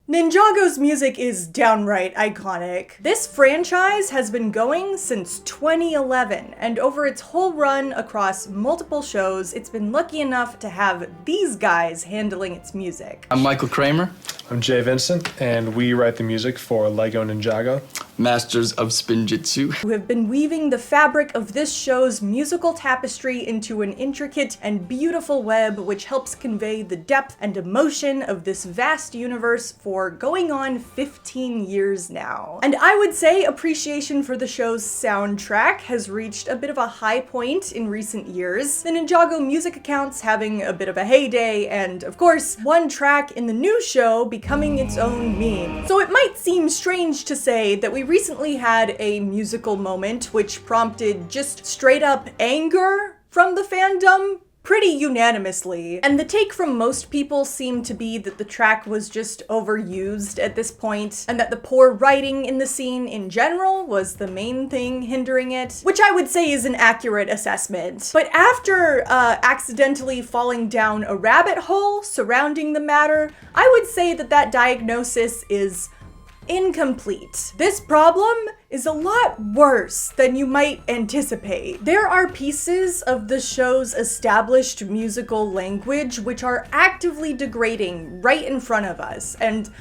Ninjago's music is downright iconic. This franchise has been going since 2011, and over its whole run across multiple shows, it's been lucky enough to have these guys handling its music. I'm Michael Kramer. I'm Jay Vincent, and we write the music for Lego Ninjago, Masters of Spinjitzu, who have been weaving the fabric of this show's musical tapestry into an intricate and beautiful web which helps convey the depth and emotion of this vast universe for going on 15 years now. And I would say appreciation for the show's soundtrack has reached a bit of a high point in recent years, the Ninjago music accounts having a bit of a heyday, and of course, one track in the new show becoming its own meme. So it might seem strange to say that we recently had a musical moment which prompted just straight up anger from the fandom pretty unanimously. And the take from most people seemed to be that the track was just overused at this point, and that the poor writing in the scene in general was the main thing hindering it, which I would say is an accurate assessment. But after accidentally falling down a rabbit hole surrounding the matter, I would say that that diagnosis is incomplete. This problem is a lot worse than you might anticipate. There are pieces of the show's established musical language which are actively degrading right in front of us, and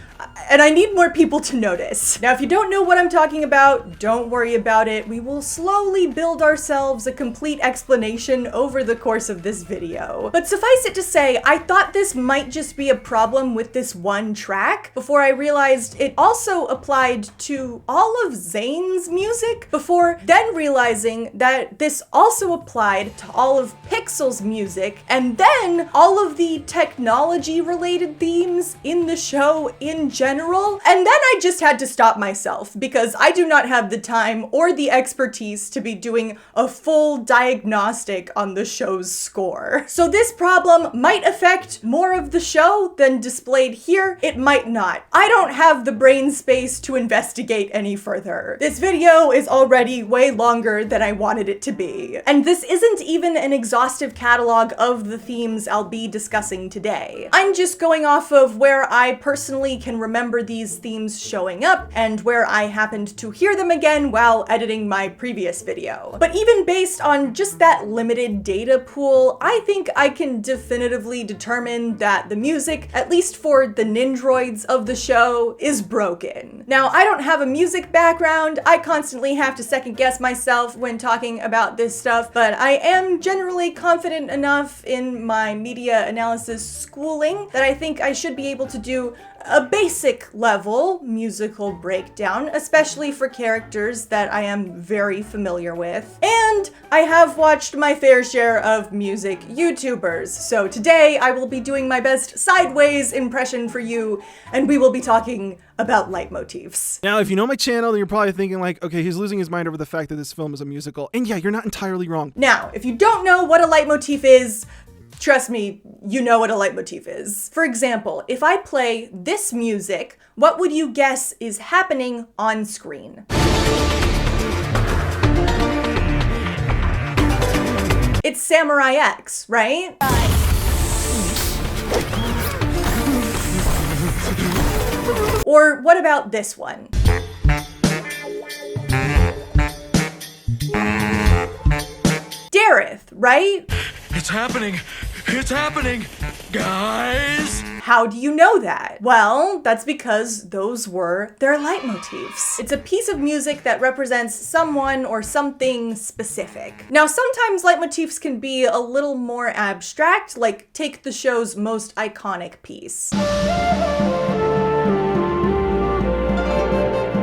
I need more people to notice. Now, if you don't know what I'm talking about, don't worry about it. We will slowly build ourselves a complete explanation over the course of this video. But suffice it to say, I thought this might just be a problem with this one track before I realized it also applied to all of Zane's music, before then realizing that this also applied to all of Pixel's music, and then all of the technology-related themes in the show in general. And then I just had to stop myself because I do not have the time or the expertise to be doing a full diagnostic on the show's score. So this problem might affect more of the show than displayed here. It might not. I don't have the brain space to investigate any further. This video is already way longer than I wanted it to be. And this isn't even an exhaustive catalog of the themes I'll be discussing today. I'm just going off of where I personally can remember these themes showing up and where I happened to hear them again while editing my previous video. But even based on just that limited data pool, I think I can definitively determine that the music, at least for the Ninjroids of the show, is broken. Now, I don't have a music background. I constantly have to second guess myself when talking about this stuff, but I am generally confident enough in my media analysis schooling that I think I should be able to do a basic level musical breakdown, especially for characters that I am very familiar with. And I have watched my fair share of music YouTubers, so today I will be doing my best sideways impression for you, and we will be talking about leitmotifs. Now, if you know my channel, then you're probably thinking like, okay, he's losing his mind over the fact that this film is a musical. And yeah, you're not entirely wrong. Now, if you don't know what a leitmotif is, trust me, you know what a leitmotif is. For example, if I play this music, what would you guess is happening on screen? It's Samurai X, right? Or what about this one? Dareth, right? It's happening! It's happening! Guys! How do you know that? Well, that's because those were their leitmotifs. It's a piece of music that represents someone or something specific. Now, sometimes leitmotifs can be a little more abstract, like take the show's most iconic piece.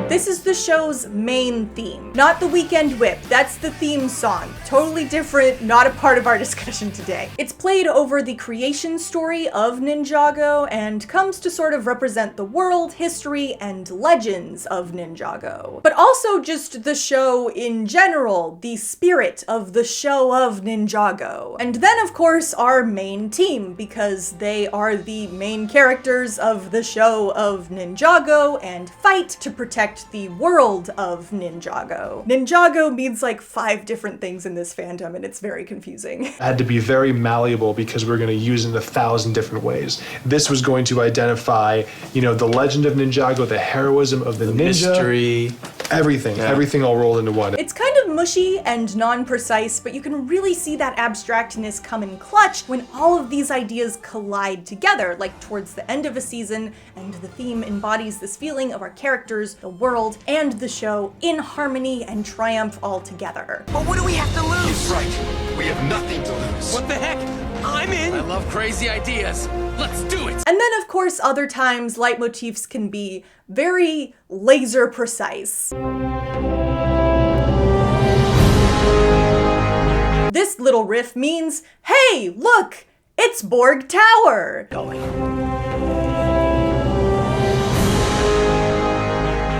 This is the show's main theme, not the Weekend Whip. That's the theme song. Totally different, not a part of our discussion today. It's played over the creation story of Ninjago and comes to sort of represent the world, history, and legends of Ninjago. But also just the show in general, the spirit of the show of Ninjago. And then, of course, our main team, because they are the main characters of the show of Ninjago and fight to protect the world of Ninjago. Ninjago means like 5 different things in this fandom, and it's very confusing. I had to be very malleable because we're going to use it in 1,000 different ways. This was going to identify, you know, the legend of Ninjago, the heroism of the ninja. Mystery. Everything all rolled into one. It's kind of mushy and non-precise, but you can really see that abstractness come in clutch when all of these ideas collide together, like towards the end of a season, and the theme embodies this feeling of our characters, the world, and the show in harmony and triumph all together. But what do we have to lose? He's right. We have nothing to lose. What the heck? I'm in! I love crazy ideas. Let's do it! And then, of course, other times, leitmotifs can be very laser precise. This little riff means, hey, look, it's Borg Tower!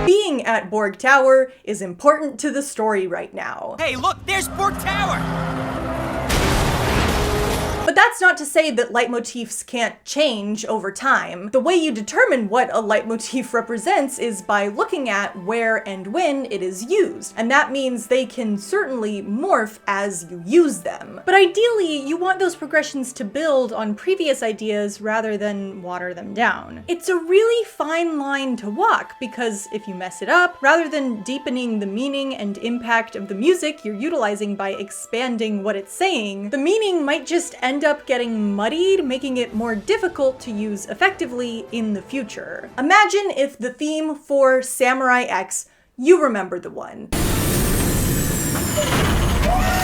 Being at Borg Tower is important to the story right now. Hey, look, there's Borg Tower! But that's not to say that leitmotifs can't change over time. The way you determine what a leitmotif represents is by looking at where and when it is used, and that means they can certainly morph as you use them. But ideally, you want those progressions to build on previous ideas rather than water them down. It's a really fine line to walk, because if you mess it up, rather than deepening the meaning and impact of the music you're utilizing by expanding what it's saying, the meaning might just end up getting muddied, making it more difficult to use effectively in the future. Imagine if the theme for Samurai X, you remember the one.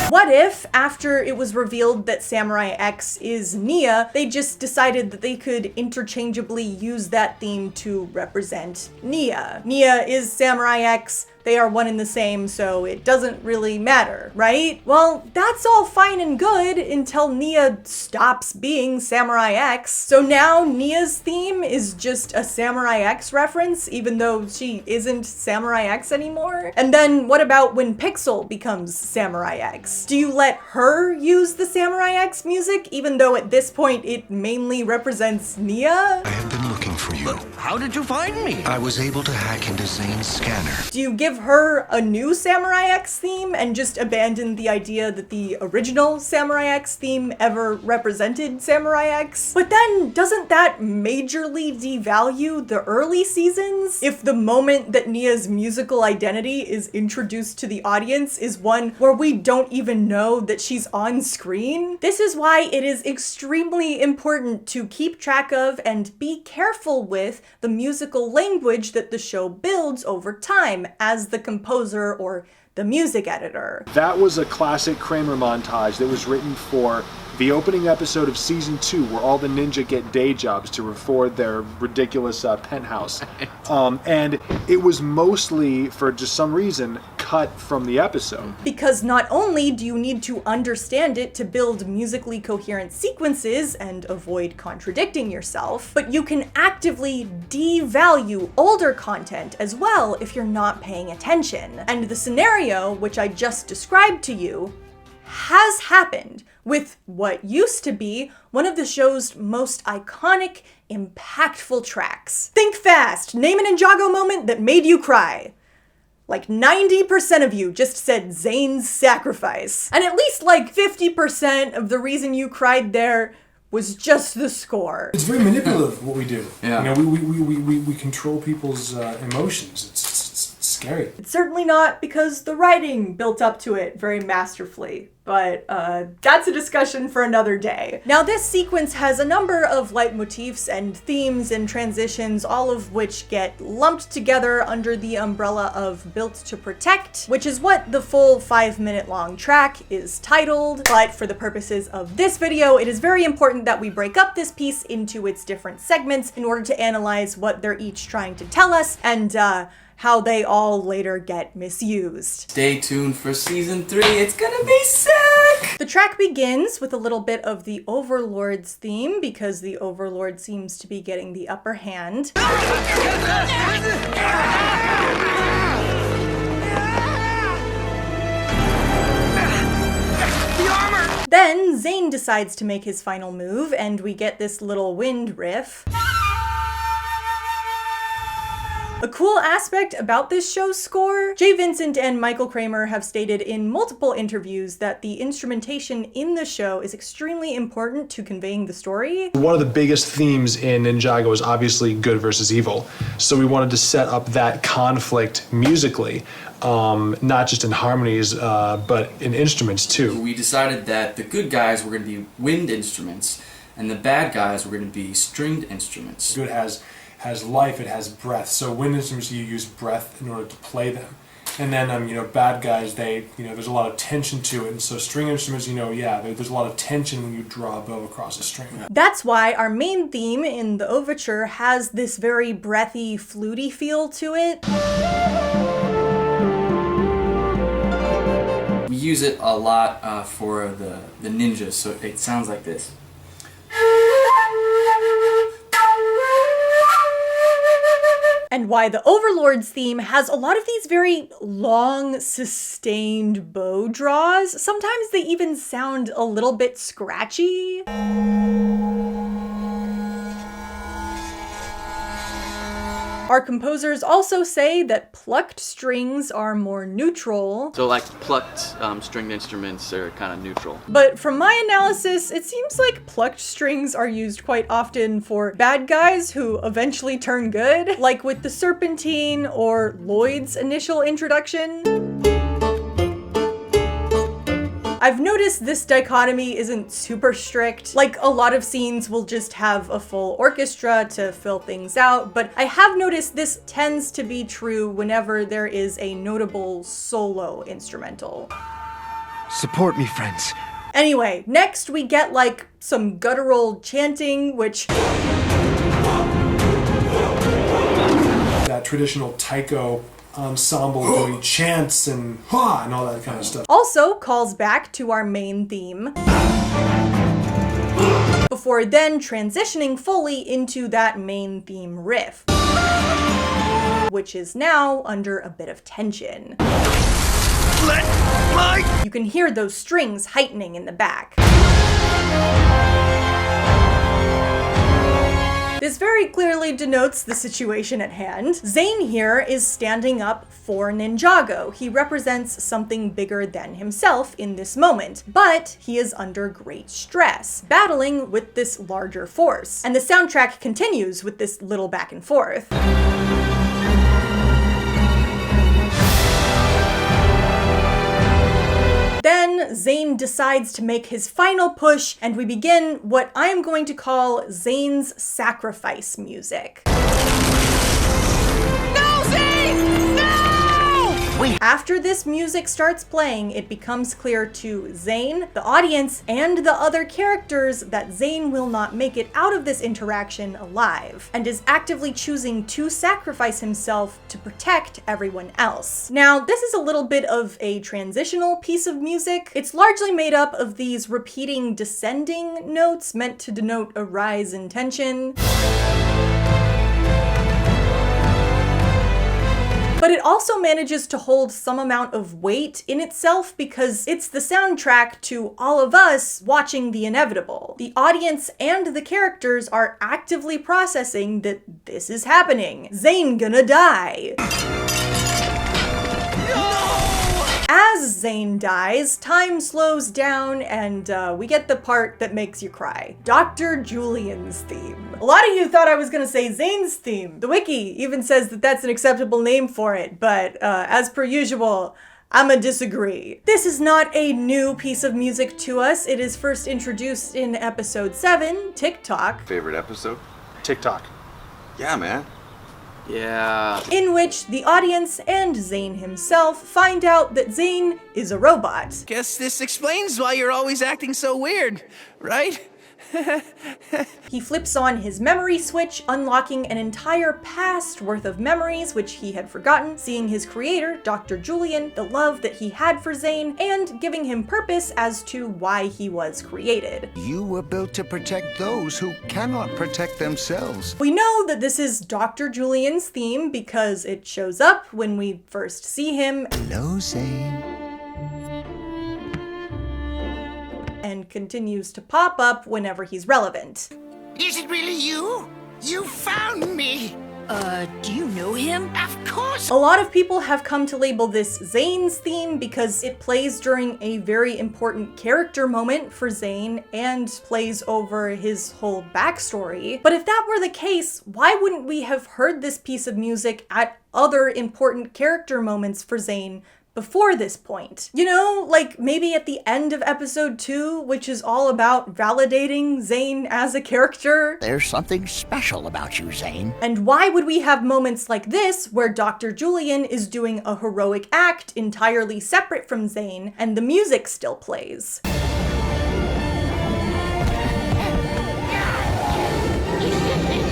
What if, after it was revealed that Samurai X is Nia, they just decided that they could interchangeably use that theme to represent Nia? Nia is Samurai X, they are one and the same, so it doesn't really matter, right? Well, that's all fine and good until Nia stops being Samurai X. So now Nia's theme is just a Samurai X reference, even though she isn't Samurai X anymore? And then what about when Pixel becomes Samurai X? Do you let her use the Samurai X music, even though at this point it mainly represents Nia? I have been looking for you. How did you find me? I was able to hack into Zane's scanner. Do you give her a new Samurai X theme and just abandon the idea that the original Samurai X theme ever represented Samurai X? But then, doesn't that majorly devalue the early seasons? If the moment that Nia's musical identity is introduced to the audience is one where we don't even know that she's on screen? This is why it is extremely important to keep track of and be careful with the musical language that the show builds over time as the composer or the music editor. That was a classic Kramer montage that was written for the opening episode of season 2, where all the ninja get day jobs to afford their ridiculous penthouse. And it was mostly, for just some reason, cut from the episode. Because not only do you need to understand it to build musically coherent sequences and avoid contradicting yourself, but you can actively devalue older content as well if you're not paying attention. And the scenario, which I just described to you, has happened with what used to be one of the show's most iconic, impactful tracks. Think fast! Name an Ninjago moment that made you cry. Like 90% of you just said Zane's sacrifice. And at least like 50% of the reason you cried there was just the score. It's very manipulative what we do. Yeah. You know, we control people's emotions. It's scary. It's certainly not because the writing built up to it very masterfully, but that's a discussion for another day. Now, this sequence has a number of leitmotifs and themes and transitions, all of which get lumped together under the umbrella of Built to Protect, which is what the full 5-minute long track is titled. But for the purposes of this video, it is very important that we break up this piece into its different segments in order to analyze what they're each trying to tell us and how they all later get misused. Stay tuned for season 3. It's gonna be sick! The track begins with a little bit of the Overlord's theme because the Overlord seems to be getting the upper hand. Then Zane decides to make his final move and we get this little wind riff. A cool aspect about this show's score, Jay Vincent and Michael Kramer have stated in multiple interviews that the instrumentation in the show is extremely important to conveying the story. One of the biggest themes in Ninjago is obviously good versus evil. So we wanted to set up that conflict musically, not just in harmonies, but in instruments too. We decided that the good guys were going to be wind instruments, and the bad guys were going to be stringed instruments. Good has life, it has breath. So wind instruments, you use breath in order to play them. And then, bad guys, there's a lot of tension to it. And so string instruments, there's a lot of tension when you draw a bow across a string. That's why our main theme in the overture has this very breathy, fluty feel to it. We use it a lot for the ninjas, so it sounds like this. And why the Overlord's theme has a lot of these very long, sustained bow draws. Sometimes they even sound a little bit scratchy. Our composers also say that plucked strings are more neutral. So like plucked stringed instruments are kind of neutral. But from my analysis, it seems like plucked strings are used quite often for bad guys who eventually turn good, like with the Serpentine or Lloyd's initial introduction. I've noticed this dichotomy isn't super strict. Like, a lot of scenes will just have a full orchestra to fill things out, but I have noticed this tends to be true whenever there is a notable solo instrumental. Support me, friends. Anyway, next we get like some guttural chanting, which That traditional taiko ensemble doing chants and ha and all that kind of stuff. also calls back to our main theme, before then transitioning fully into that main theme riff, which is now under a bit of tension. You can hear those strings heightening in the back. This very clearly denotes the situation at hand. Zane here is standing up for Ninjago. He represents something bigger than himself in this moment, but he is under great stress, battling with this larger force. And the soundtrack continues with this little back and forth. Then Zane decides to make his final push, and we begin what I am going to call Zane's sacrifice music. No, Zane! No! Wait. After this music starts playing, it becomes clear to Zane, the audience, and the other characters that Zane will not make it out of this interaction alive, and is actively choosing to sacrifice himself to protect everyone else. Now, this is a little bit of a transitional piece of music. It's largely made up of these repeating descending notes meant to denote a rise in tension. But it also manages to hold some amount of weight in itself because it's the soundtrack to all of us watching the inevitable. The audience and the characters are actively processing that this is happening. Zane gonna die. As Zane dies, time slows down and we get the part that makes you cry. Dr. Julian's theme. A lot of you thought I was gonna say Zane's theme. The wiki even says that that's an acceptable name for it, but as per usual, I'ma disagree. This is not a new piece of music to us. It is first introduced in episode 7, TikTok. Favorite episode? TikTok. Yeah, man. Yeah. In which the audience and Zane himself find out that Zane is a robot. Guess this explains why you're always acting so weird, right? He flips on his memory switch, unlocking an entire past worth of memories which he had forgotten, seeing his creator, Dr. Julian, the love that he had for Zane, and giving him purpose as to why he was created. You were built to protect those who cannot protect themselves. We know that this is Dr. Julian's theme because it shows up when we first see him Hello, Zane. and continues to pop up whenever he's relevant. Is it really you? You found me! Do you know him? Of course! A lot of people have come to label this Zane's theme because it plays during a very important character moment for Zane and plays over his whole backstory. But if that were the case, why wouldn't we have heard this piece of music at other important character moments for Zane before this point? You know, like maybe at the end of episode 2, which is all about validating Zane as a character. There's something special about you, Zane. And why would we have moments like this where Dr. Julian is doing a heroic act entirely separate from Zane and the music still plays?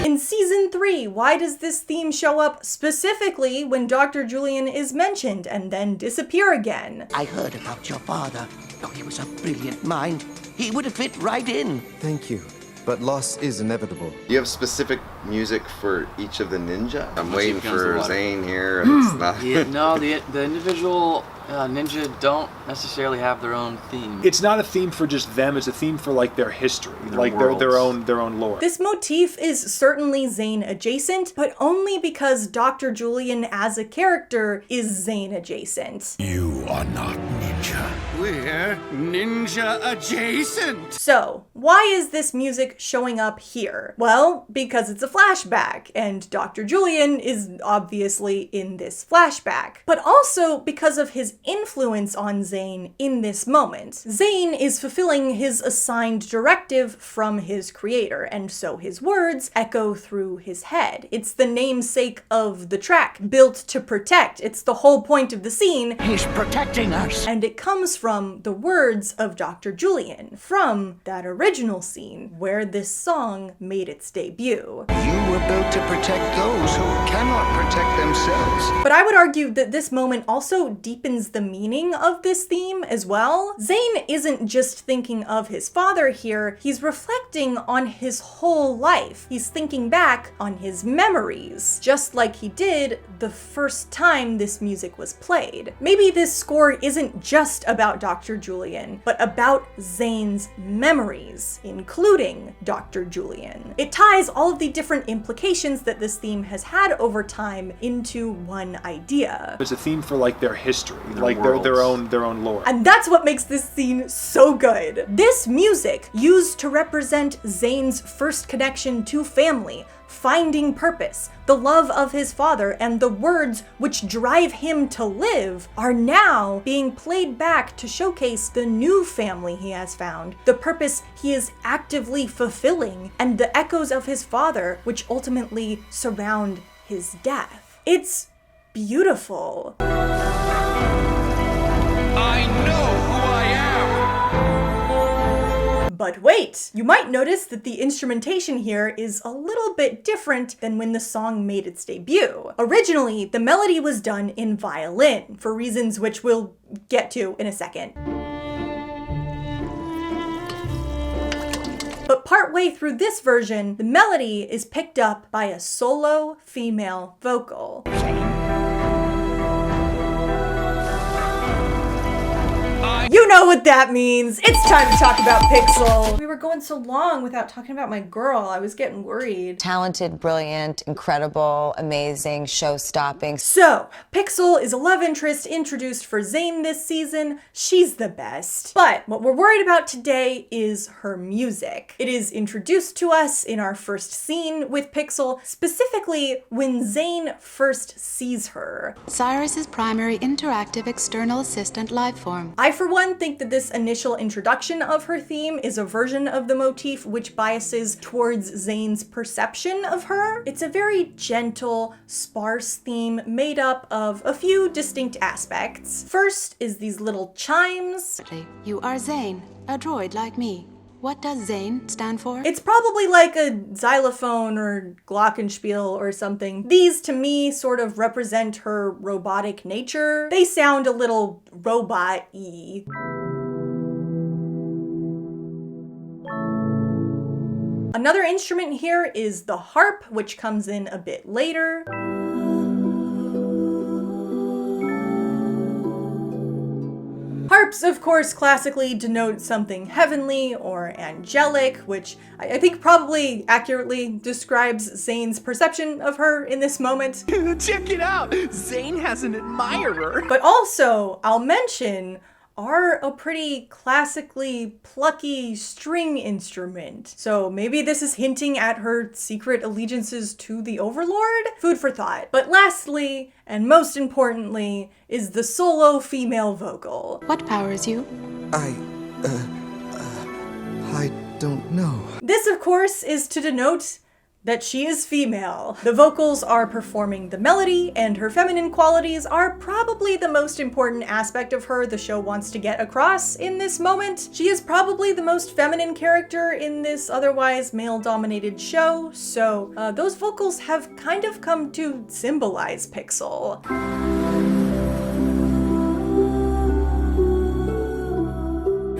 In season 3, why does this theme show up specifically when Dr. Julian is mentioned and then disappear again? I heard about your father. Oh, he was a brilliant mind. He would have fit right in. Thank you. But loss is inevitable. Do you have specific music for each of the ninja? I'm waiting Guns for of Zane here, and it's not. Yeah, no, the individual ninja don't necessarily have their own theme. It's not a theme for just them, it's a theme for like their history, like their own lore. This motif is certainly Zane adjacent, but only because Dr. Julian as a character is Zane adjacent. You are not ninja. We're ninja adjacent. So, why is this music showing up here? Well, because it's a flashback, and Dr. Julian is obviously in this flashback, but also because of his influence on Zane in this moment. Zane is fulfilling his assigned directive from his creator, and so his words echo through his head. It's the namesake of the track, built to protect. It's the whole point of the scene. He's protecting us. And it comes from the words of Dr. Julian, from that original scene where this song made its debut. You were built to protect those who cannot protect themselves. But I would argue that this moment also deepens the meaning of this theme as well. Zane isn't just thinking of his father here, he's reflecting on his whole life. He's thinking back on his memories, just like he did the first time this music was played. Maybe this score isn't just about Dr. Julian, but about Zane's memories, including Dr. Julian. It ties all of the different implications that this theme has had over time into one idea. It's a theme for like their history, like their own lore. And that's what makes this scene so good. This music, used to represent Zane's first connection to family, finding purpose, the love of his father, and the words which drive him to live, are now being played back to showcase the new family he has found, the purpose he is actively fulfilling, and the echoes of his father which ultimately surround his death. It's beautiful. I know who I am! But wait, you might notice that the instrumentation here is a little bit different than when the song made its debut. Originally, the melody was done in violin, for reasons which we'll get to in a second. But partway through this version, the melody is picked up by a solo female vocal. You know what that means. It's time to talk about Pixel. We were going so long without talking about my girl. I was getting worried. Talented, brilliant, incredible, amazing, show-stopping. So, Pixel is a love interest introduced for Zane this season. She's the best. But what we're worried about today is her music. It is introduced to us in our first scene with Pixel, specifically when Zane first sees her. Cyrus's primary interactive external assistant lifeform. I, for one, think that this initial introduction of her theme is a version of the motif which biases towards Zane's perception of her. It's a very gentle, sparse theme made up of a few distinct aspects. First is these little chimes. You are Zane, a droid like me. What does Zane stand for? It's probably like a xylophone or glockenspiel or something. These, to me, sort of represent her robotic nature. They sound a little robot-y. Another instrument here is the harp, which comes in a bit later. Harp Harps, of course, classically denote something heavenly or angelic, which I think probably accurately describes Zane's perception of her in this moment. Check it out! Zane has an admirer! But also, I'll mention, are a pretty classically plucky string instrument. So maybe this is hinting at her secret allegiances to the Overlord? Food for thought. But lastly, and most importantly, is the solo female vocal. What powers you? I don't know. This, of course, is to denote that she is female. The vocals are performing the melody, and her feminine qualities are probably the most important aspect of her the show wants to get across in this moment. She is probably the most feminine character in this otherwise male-dominated show, so those vocals have kind of come to symbolize Pixel.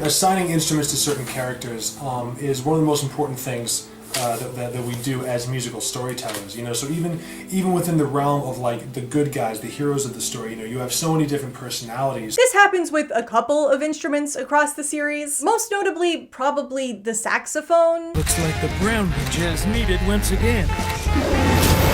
Assigning instruments to certain characters is one of the most important things that we do as musical storytellers, you know. So even within the realm of like the good guys, the heroes of the story, you know, you have so many different personalities. This happens with a couple of instruments across the series, most notably probably the saxophone. Looks like the brown ninja is needed once again.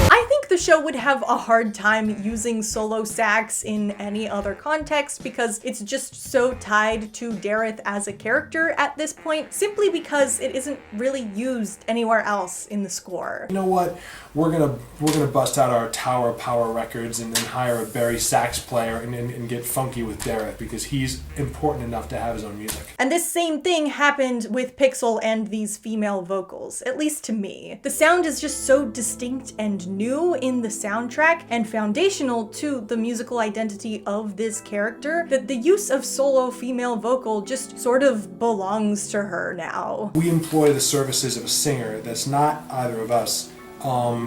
I think the show would have a hard time using solo sax in any other context because it's just so tied to Dareth as a character at this point, simply because it isn't really used anywhere else in the score. You know what? We're gonna bust out our Tower Power records and then hire a Barry sax player and get funky with Dareth because he's important enough to have his own music. And this same thing happened with Pixel and these female vocals, at least to me. The sound is just so distinct and new in the soundtrack and foundational to the musical identity of this character that the use of solo female vocal just sort of belongs to her now. We employ the services of a singer that's not either of us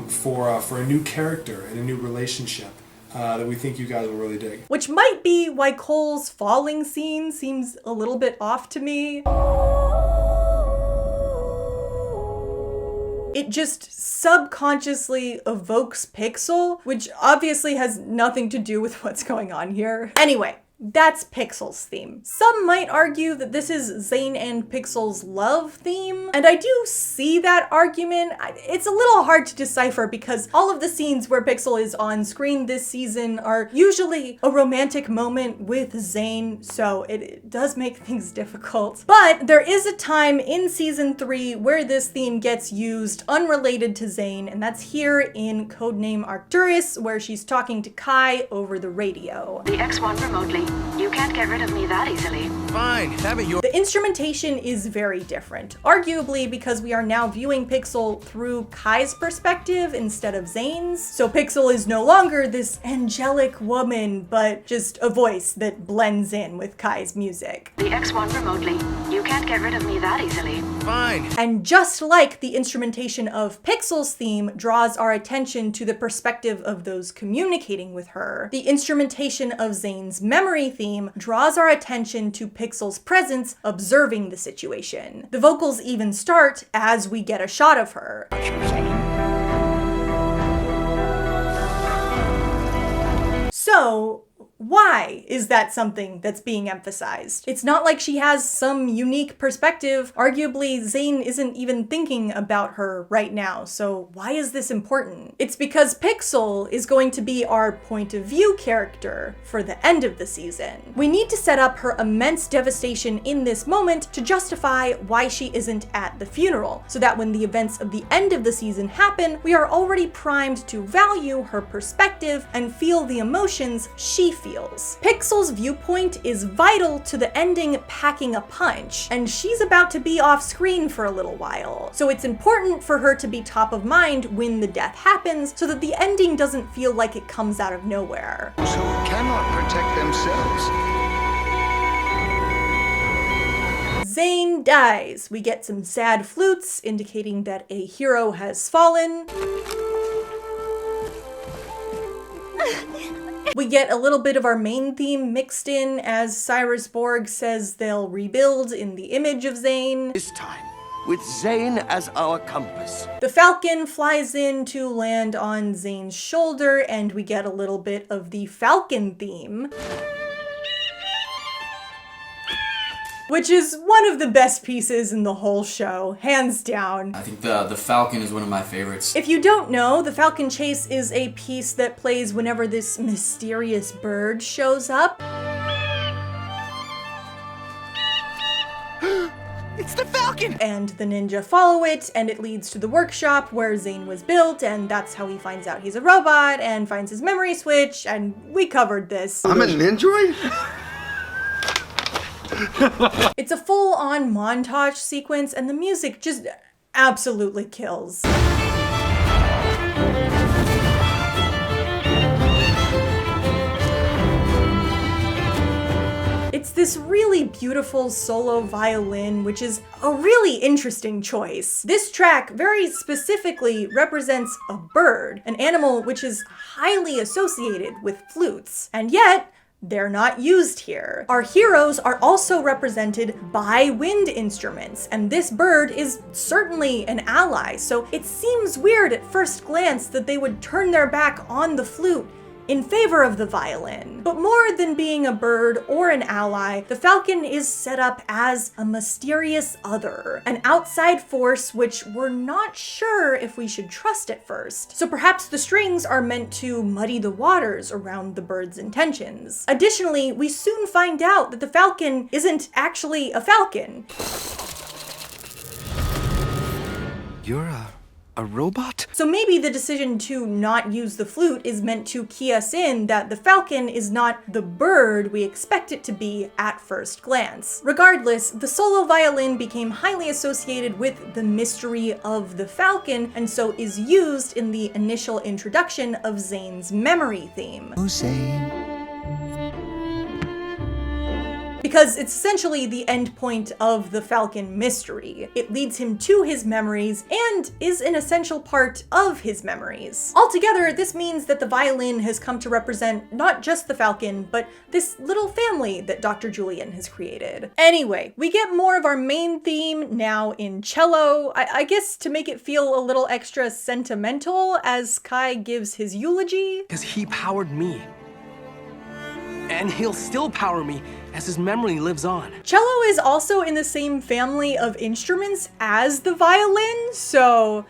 for a new character and a new relationship that we think you guys will really dig. Which might be why Cole's falling scene seems a little bit off to me. It just subconsciously evokes Pixel, which obviously has nothing to do with what's going on here. Anyway, that's Pixel's theme. Some might argue that this is Zane and Pixel's love theme, and I do see that argument. It's a little hard to decipher because all of the scenes where Pixel is on screen this season are usually a romantic moment with Zane, so it does make things difficult. But there is a time in season 3 where this theme gets used unrelated to Zane, and that's here in Codename Arcturus, where she's talking to Kai over the radio. The X1 remotely. You can't get rid of me that easily. Fine, have it your— The instrumentation is very different, arguably because we are now viewing Pixel through Kai's perspective instead of Zane's. So Pixel is no longer this angelic woman, but just a voice that blends in with Kai's music. The X1 remotely. You can't get rid of me that easily. Fine. And just like the instrumentation of Pixel's theme draws our attention to the perspective of those communicating with her, the instrumentation of Zane's memory theme draws our attention to Pixel's presence observing the situation. The vocals even start as we get a shot of her. So, why is that something that's being emphasized? It's not like she has some unique perspective. Arguably, Zane isn't even thinking about her right now, so why is this important? It's because Pixel is going to be our point of view character for the end of the season. We need to set up her immense devastation in this moment to justify why she isn't at the funeral, so that when the events of the end of the season happen, we are already primed to value her perspective and feel the emotions she feels. Pixel's viewpoint is vital to the ending packing a punch, and she's about to be off screen for a little while. So it's important for her to be top of mind when the death happens so that the ending doesn't feel like it comes out of nowhere. Those who cannot protect themselves. Zane dies. We get some sad flutes indicating that a hero has fallen. We get a little bit of our main theme mixed in as Cyrus Borg says they'll rebuild in the image of Zane. This time, with Zane as our compass. The Falcon flies in to land on Zane's shoulder, and we get a little bit of the Falcon theme. which is one of the best pieces in the whole show, hands down. I think the Falcon is one of my favorites. If you don't know, the Falcon Chase is a piece that plays whenever this mysterious bird shows up. It's the Falcon! And the ninja follow it, and it leads to the workshop where Zane was built, and that's how he finds out he's a robot and finds his memory switch, and we covered this. I'm an android? It's a full-on montage sequence, and the music just absolutely kills. It's this really beautiful solo violin, which is a really interesting choice. This track very specifically represents a bird, an animal which is highly associated with flutes, and yet they're not used here. Our heroes are also represented by wind instruments, and this bird is certainly an ally, so it seems weird at first glance that they would turn their back on the flute in favor of the violin. But more than being a bird or an ally, the Falcon is set up as a mysterious other, an outside force which we're not sure if we should trust at first. So perhaps the strings are meant to muddy the waters around the bird's intentions. Additionally, we soon find out that the Falcon isn't actually a falcon. You're a robot? So maybe the decision to not use the flute is meant to key us in that the Falcon is not the bird we expect it to be at first glance. Regardless, the solo violin became highly associated with the mystery of the Falcon, and so is used in the initial introduction of Zane's memory theme. Oh, Zane. Because it's essentially the end point of the Falcon mystery. It leads him to his memories and is an essential part of his memories. Altogether, this means that the violin has come to represent not just the Falcon, but this little family that Dr. Julian has created. Anyway, we get more of our main theme now in cello, I guess to make it feel a little extra sentimental as Kai gives his eulogy. Because he powered me. And he'll still power me as his memory lives on. Cello is also in the same family of instruments as the violin, so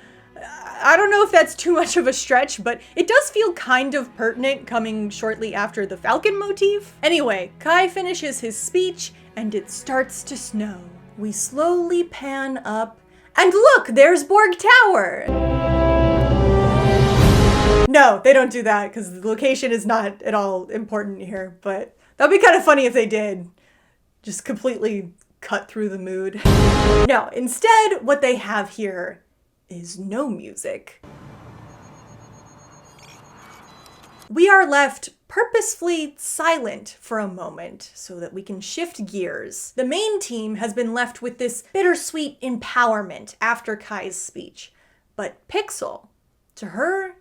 I don't know if that's too much of a stretch, but it does feel kind of pertinent coming shortly after the Falcon motif. Anyway, Kai finishes his speech and it starts to snow. We slowly pan up and look, there's Borg Tower! No, they don't do that because the location is not at all important here, but that'd be kind of funny if they did. Just completely cut through the mood. No, instead, what they have here is no music. We are left purposefully silent for a moment so that we can shift gears. The main team has been left with this bittersweet empowerment after Kai's speech. But Pixel, to her,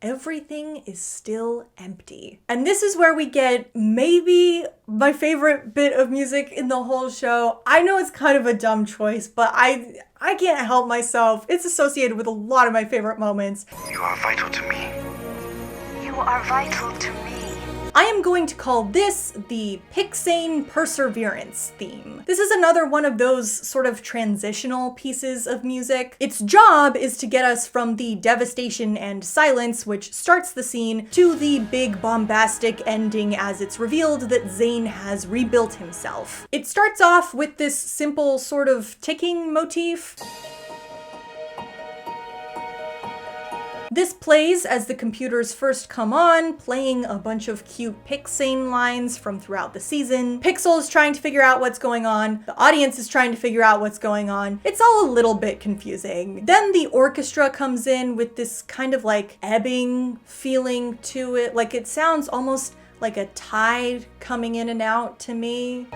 everything is still empty. And this is where we get maybe my favorite bit of music in the whole show. I know it's kind of a dumb choice, but I can't help myself. It's associated with a lot of my favorite moments. You are vital to me. You are vital to me. I am going to call this the Pixane Perseverance theme. This is another one of those sort of transitional pieces of music. Its job is to get us from the devastation and silence, which starts the scene, to the big bombastic ending as it's revealed that Zane has rebuilt himself. It starts off with this simple sort of ticking motif. This plays as the computers first come on, playing a bunch of cute Pixane lines from throughout the season. Pixel is trying to figure out what's going on. The audience is trying to figure out what's going on. It's all a little bit confusing. Then the orchestra comes in with this kind of like ebbing feeling to it. Like it sounds almost like a tide coming in and out to me.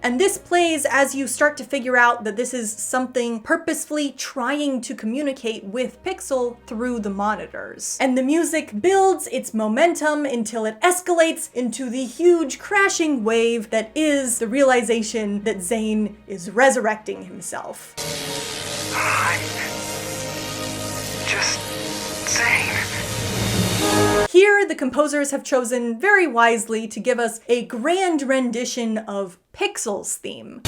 And this plays as you start to figure out that this is something purposefully trying to communicate with Pixel through the monitors. And the music builds its momentum until it escalates into the huge crashing wave that is the realization that Zane is resurrecting himself. Just Zane. Here, the composers have chosen very wisely to give us a grand rendition of Pixel's theme.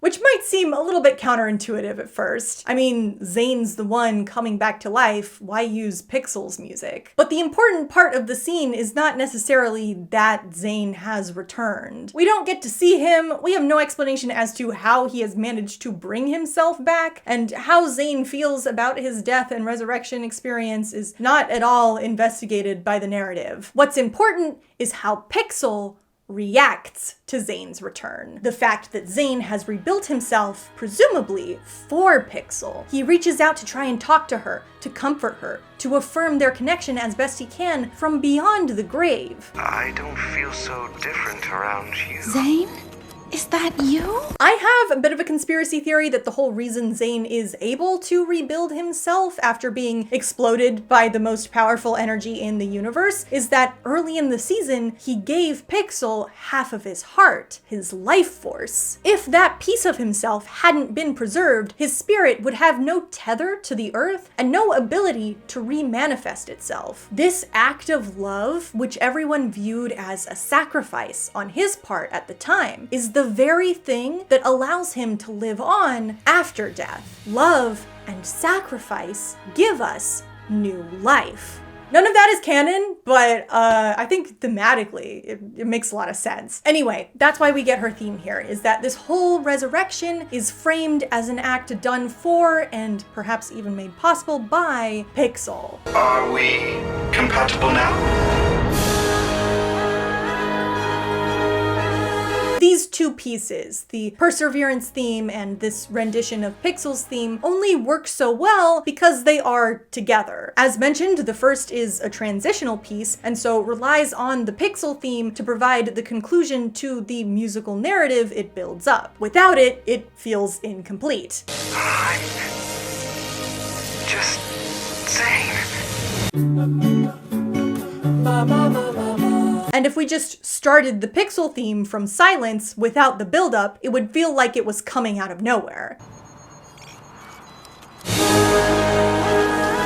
Which might seem a little bit counterintuitive at first. I mean, Zane's the one coming back to life, why use Pixel's music? But the important part of the scene is not necessarily that Zane has returned. We don't get to see him, we have no explanation as to how he has managed to bring himself back, and how Zane feels about his death and resurrection experience is not at all investigated by the narrative. What's important is how Pixel reacts to Zane's return. The fact that Zane has rebuilt himself, presumably, for Pixel. He reaches out to try and talk to her, to comfort her, to affirm their connection as best he can from beyond the grave. I don't feel so different around you. Zane? Is that you? I have a bit of a conspiracy theory that the whole reason Zane is able to rebuild himself after being exploded by the most powerful energy in the universe is that early in the season, he gave Pixel half of his heart, his life force. If that piece of himself hadn't been preserved, his spirit would have no tether to the earth and no ability to remanifest itself. This act of love, which everyone viewed as a sacrifice on his part at the time, is the very thing that allows him to live on after death. Love and sacrifice give us new life. None of that is canon, but I think thematically it makes a lot of sense. Anyway, that's why we get her theme here, is that this whole resurrection is framed as an act done for and perhaps even made possible by Pixel. Are we compatible now? These two pieces, the Perseverance theme and this rendition of Pixel's theme, only work so well because they are together. As mentioned, the first is a transitional piece and so relies on the Pixel theme to provide the conclusion to the musical narrative it builds up. Without it, it feels incomplete. I'm just Zane. And if we just started the Pixel theme from silence without the buildup, it would feel like it was coming out of nowhere.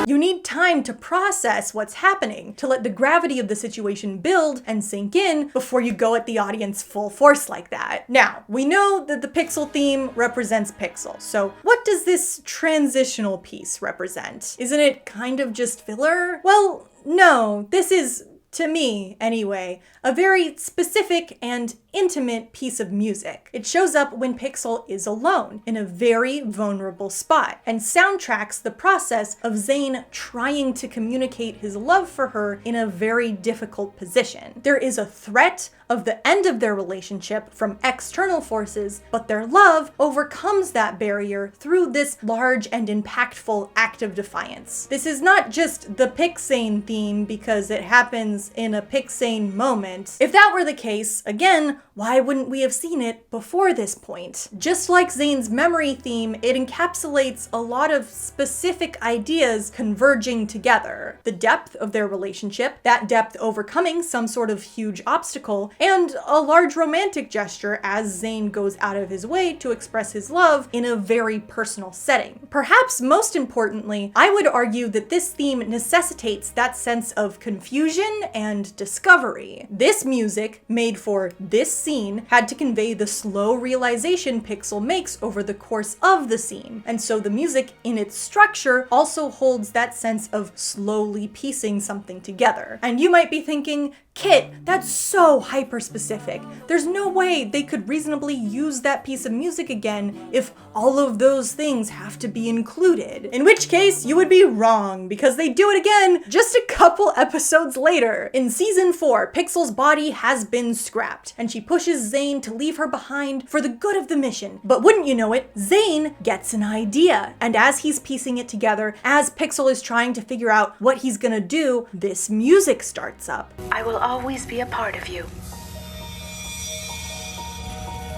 You need time to process what's happening, to let the gravity of the situation build and sink in before you go at the audience full force like that. Now, we know that the Pixel theme represents Pixel, so what does this transitional piece represent? Isn't it kind of just filler? Well, no, this is, to me anyway, a very specific and intimate piece of music. It shows up when Pixel is alone, in a very vulnerable spot, and soundtracks the process of Zane trying to communicate his love for her in a very difficult position. There is a threat of the end of their relationship from external forces, but their love overcomes that barrier through this large and impactful act of defiance. This is not just the Pixane theme because it happens in a Pixane moment. If that were the case, again, why wouldn't we have seen it before this point? Just like Zane's memory theme, it encapsulates a lot of specific ideas converging together. The depth of their relationship, that depth overcoming some sort of huge obstacle, and a large romantic gesture as Zane goes out of his way to express his love in a very personal setting. Perhaps most importantly, I would argue that this theme necessitates that sense of confusion and discovery. This music, made for this scene, had to convey the slow realization Pixel makes over the course of the scene, and so the music in its structure also holds that sense of slowly piecing something together. And you might be thinking, Kit, that's so hyper-specific. There's no way they could reasonably use that piece of music again if all of those things have to be included. In which case, you would be wrong, because they do it again just a couple episodes later. In season 4, Pixel's body has been scrapped, and she pushes Zane to leave her behind for the good of the mission. But wouldn't you know it, Zane gets an idea, and as he's piecing it together, as Pixel is trying to figure out what he's gonna do, this music starts up. I will always be a part of you.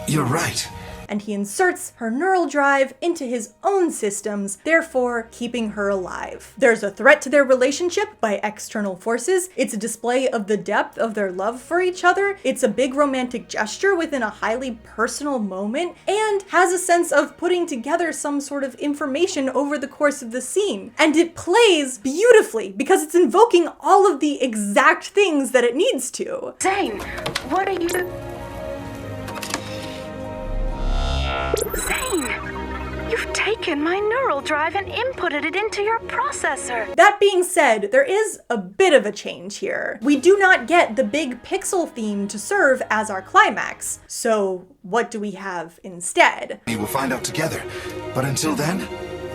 You're right. and he inserts her neural drive into his own systems, therefore keeping her alive. There's a threat to their relationship by external forces. It's a display of the depth of their love for each other. It's a big romantic gesture within a highly personal moment, and has a sense of putting together some sort of information over the course of the scene. And it plays beautifully because it's invoking all of the exact things that it needs to. Zane, what are you... Zane, you've taken my neural drive and inputted it into your processor. That being said, there is a bit of a change here. We do not get the big pixel theme to serve as our climax. So what do we have instead? We will find out together. But until then,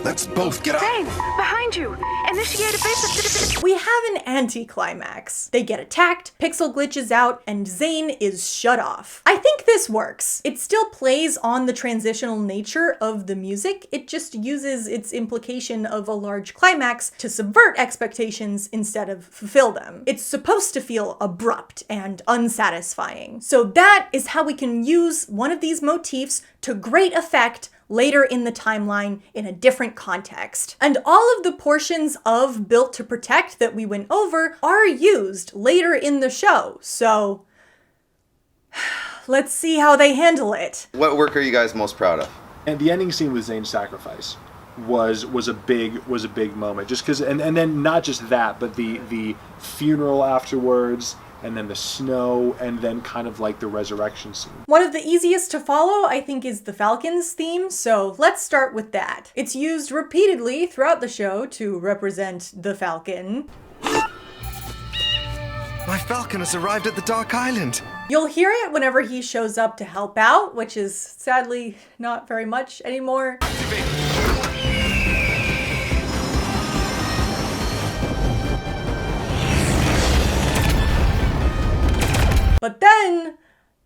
let's both get out. Zane, behind you! Initiate a basic... We have an anti-climax. They get attacked, Pixel glitches out, and Zane is shut off. I think this works. It still plays on the transitional nature of the music, it just uses its implication of a large climax to subvert expectations instead of fulfill them. It's supposed to feel abrupt and unsatisfying. So that is how we can use one of these motifs to great effect later in the timeline in a different context. And all of the portions of Built to Protect that we went over are used later in the show, so let's see how they handle it. What work are you guys most proud of? And the ending scene with Zane's sacrifice was a big moment, just because, and then not just that, but the funeral afterwards, and then the snow, and then kind of like the resurrection scene. One of the easiest to follow, I think, is the Falcon's theme, so let's start with that. It's used repeatedly throughout the show to represent the Falcon. My Falcon has arrived at the Dark Island. You'll hear it whenever he shows up to help out, which is sadly not very much anymore. But then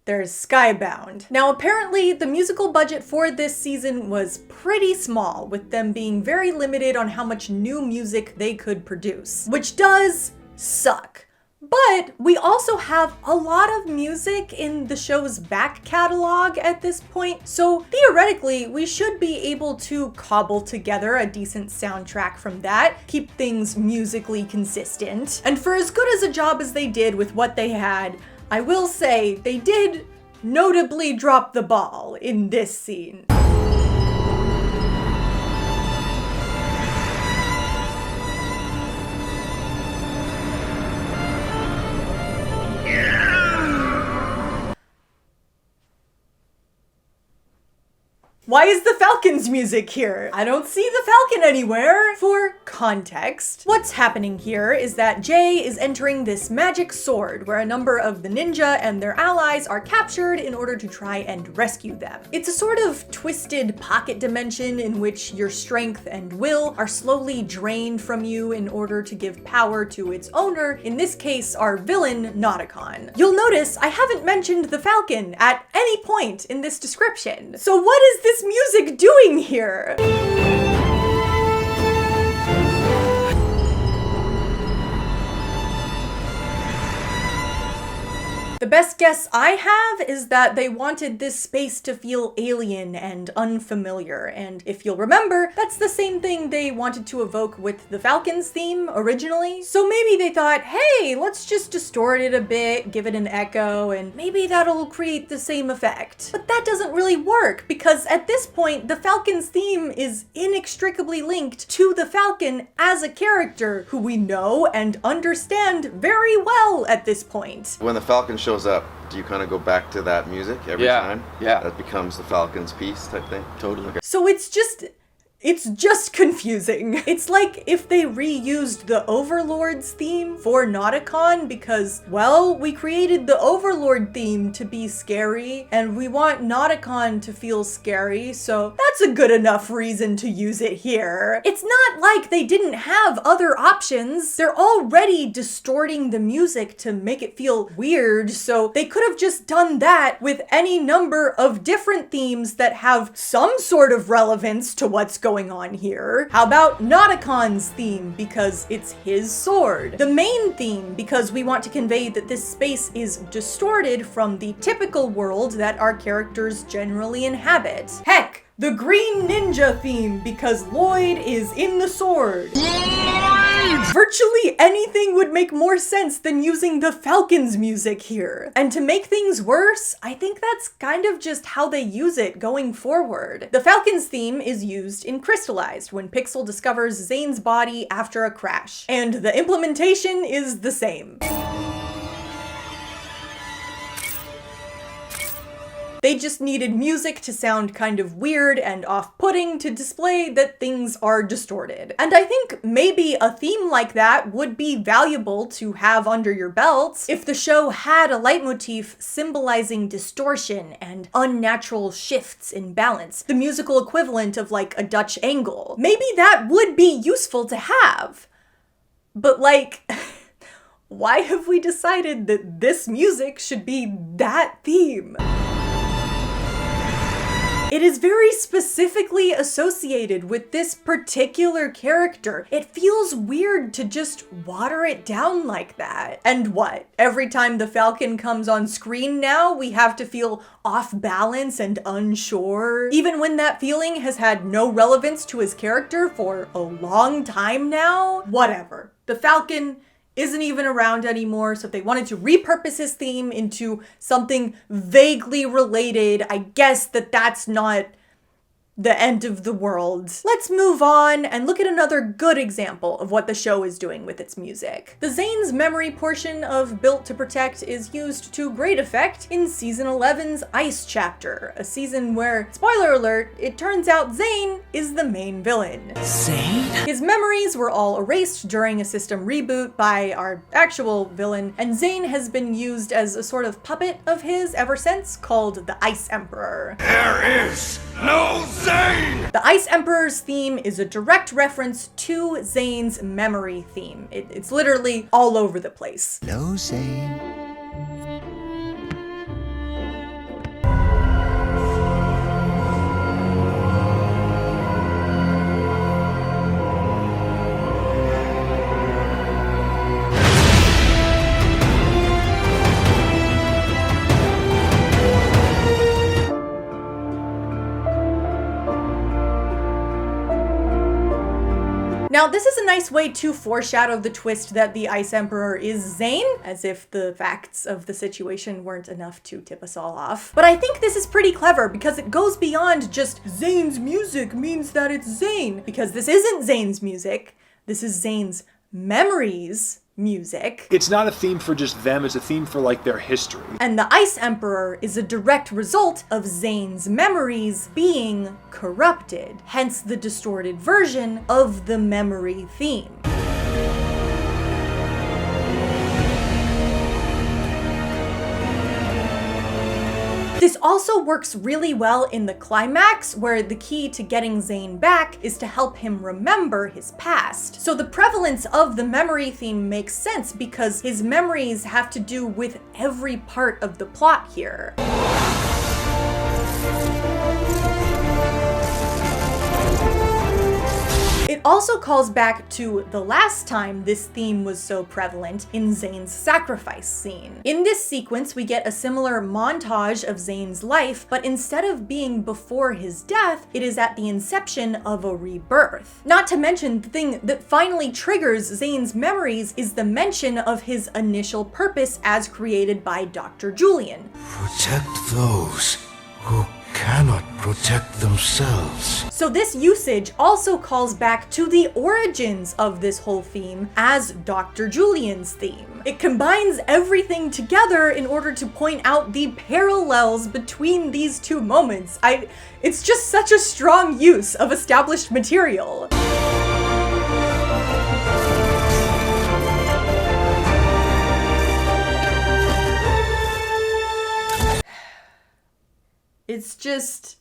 there's Skybound. Now apparently the musical budget for this season was pretty small, with them being very limited on how much new music they could produce, which does suck. But we also have a lot of music in the show's back catalog at this point, so theoretically we should be able to cobble together a decent soundtrack from that, keep things musically consistent. And for as good as a job as they did with what they had, I will say they did notably drop the ball in this scene. Why is the Falcon's music here? I don't see the Falcon anywhere. For context, what's happening here is that Jay is entering this magic sword where a number of the ninja and their allies are captured in order to try and rescue them. It's a sort of twisted pocket dimension in which your strength and will are slowly drained from you in order to give power to its owner, in this case our villain, Nauticon. You'll notice I haven't mentioned the Falcon at any point in this description. So what is this music doing here? The best guess I have is that they wanted this space to feel alien and unfamiliar, and if you'll remember, that's the same thing they wanted to evoke with the Falcon's theme originally. So maybe they thought, hey, let's just distort it a bit, give it an echo, and maybe that'll create the same effect. But that doesn't really work, because at this point, the Falcon's theme is inextricably linked to the Falcon as a character who we know and understand very well at this point. When the Falcon shows up, do you kind of go back to that music every time? Yeah. That becomes the Falcon's piece type thing? Totally. Okay. So it's just confusing. It's like if they reused the Overlord's theme for Nauticon because, well, we created the Overlord theme to be scary and we want Nauticon to feel scary, so that's a good enough reason to use it here. It's not like they didn't have other options. They're already distorting the music to make it feel weird, so they could have just done that with any number of different themes that have some sort of relevance to what's going going on here. How about Nauticon's theme, because it's his sword? The main theme, because we want to convey that this space is distorted from the typical world that our characters generally inhabit. Heck, the Green Ninja theme, because Lloyd is in the sword. Virtually anything would make more sense than using the Falcon's music here. And to make things worse, I think that's kind of just how they use it going forward. The Falcon's theme is used in Crystallized, when Pixel discovers Zane's body after a crash. And the implementation is the same. They just needed music to sound kind of weird and off-putting to display that things are distorted. And I think maybe a theme like that would be valuable to have under your belt if the show had a leitmotif symbolizing distortion and unnatural shifts in balance, the musical equivalent of like a Dutch angle. Maybe that would be useful to have. But like, why have we decided that this music should be that theme? It is very specifically associated with this particular character. It feels weird to just water it down like that. And what? Every time the Falcon comes on screen now, we have to feel off balance and unsure? Even when that feeling has had no relevance to his character for a long time now? Whatever. The Falcon isn't even around anymore, so if they wanted to repurpose his theme into something vaguely related, I guess that's not the end of the world. Let's move on and look at another good example of what the show is doing with its music. The Zane's memory portion of Built to Protect is used to great effect in Season 11's Ice Chapter, a season where, spoiler alert, it turns out Zane is the main villain. Zane? His memories were all erased during a system reboot by our actual villain, and Zane has been used as a sort of puppet of his ever since, called the Ice Emperor. There is no Zane! The Ice Emperor's theme is a direct reference to Zane's memory theme. It's literally all over the place. No Zane. Now, this is a nice way to foreshadow the twist that the Ice Emperor is Zane, as if the facts of the situation weren't enough to tip us all off. But I think this is pretty clever because it goes beyond just Zane's music means that it's Zane, because this isn't Zane's music, this is Zane's memories music. It's not a theme for just them, it's a theme for like their history. And the Ice Emperor is a direct result of Zane's memories being corrupted, hence the distorted version of the memory theme. This also works really well in the climax, where the key to getting Zane back is to help him remember his past. So the prevalence of the memory theme makes sense because his memories have to do with every part of the plot here. It also calls back to the last time this theme was so prevalent in Zane's sacrifice scene. In this sequence, we get a similar montage of Zane's life, but instead of being before his death, it is at the inception of a rebirth. Not to mention, the thing that finally triggers Zane's memories is the mention of his initial purpose as created by Dr. Julian. Protect those who cannot protect themselves. So this usage also calls back to the origins of this whole theme as Dr. Julian's theme. It combines everything together in order to point out the parallels between these two moments. It's just such a strong use of established material. It's just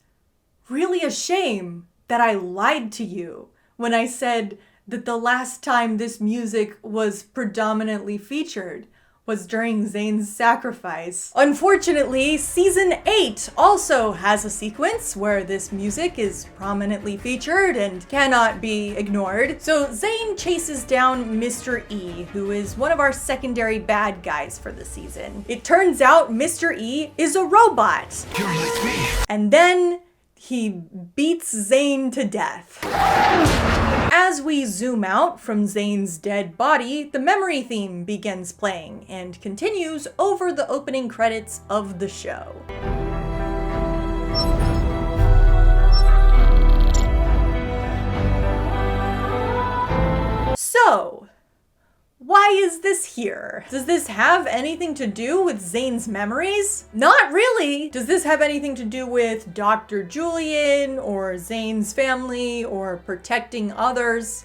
really a shame that I lied to you when I said that the last time this music was predominantly featured was during Zane's sacrifice. Unfortunately, season 8 also has a sequence where this music is prominently featured and cannot be ignored. So Zane chases down Mr. E, who is one of our secondary bad guys for the season. It turns out Mr. E is a robot. You're like me. And then he beats Zane to death. As we zoom out from Zane's dead body, the memory theme begins playing and continues over the opening credits of the show. So, why is this here? Does this have anything to do with Zane's memories? Not really. Does this have anything to do with Dr. Julian or Zane's family or protecting others?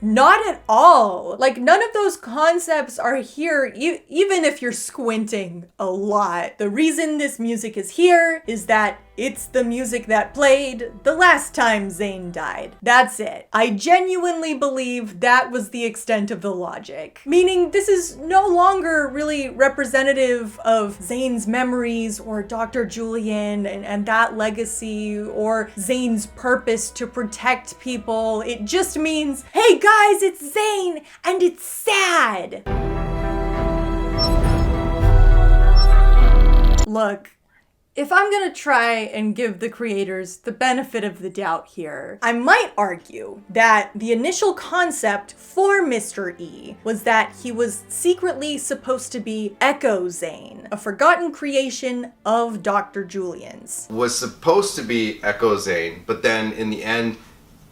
Not at all. Like, none of those concepts are here, even if you're squinting a lot. The reason this music is here is that it's the music that played the last time Zane died. That's it. I genuinely believe that was the extent of the logic. Meaning this is no longer really representative of Zane's memories or Dr. Julian and that legacy or Zane's purpose to protect people. It just means, hey guys, it's Zane and it's sad. Look, if I'm gonna try and give the creators the benefit of the doubt here, I might argue that the initial concept for Mr. E was that he was secretly supposed to be Echo Zane, a forgotten creation of Dr. Julian's. Was supposed to be Echo Zane, but then in the end,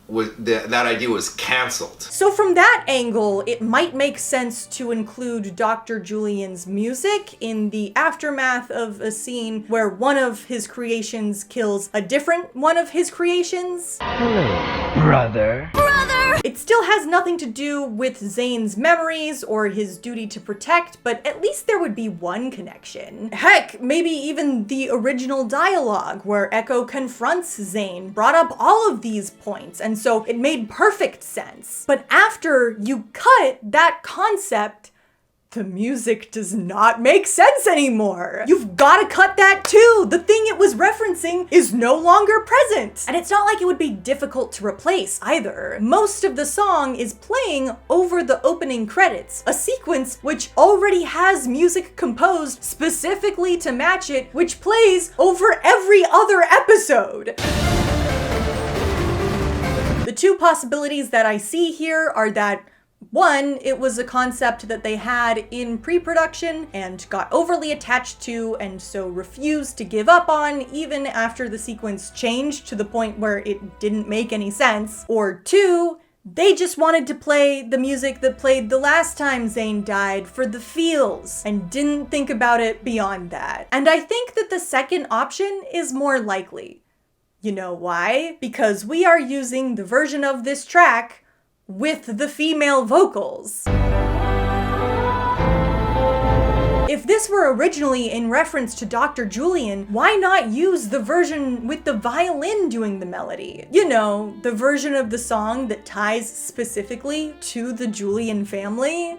that idea was cancelled. So from that angle, it might make sense to include Dr. Julian's music in the aftermath of a scene where one of his creations kills a different one of his creations. Hello, brother. It still has nothing to do with Zane's memories or his duty to protect, but at least there would be one connection. Heck, maybe even the original dialogue where Echo confronts Zane brought up all of these points, and so it made perfect sense. But after you cut that concept, the music does not make sense anymore. You've gotta cut that too. The thing it was referencing is no longer present. And it's not like it would be difficult to replace either. Most of the song is playing over the opening credits, a sequence which already has music composed specifically to match it, which plays over every other episode. The two possibilities that I see here are that one, it was a concept that they had in pre-production and got overly attached to and so refused to give up on even after the sequence changed to the point where it didn't make any sense. Or two, they just wanted to play the music that played the last time Zane died for the feels and didn't think about it beyond that. And I think that the second option is more likely. You know why? Because we are using the version of this track with the female vocals. If this were originally in reference to Dr. Julian, why not use the version with the violin doing the melody? You know, the version of the song that ties specifically to the Julian family?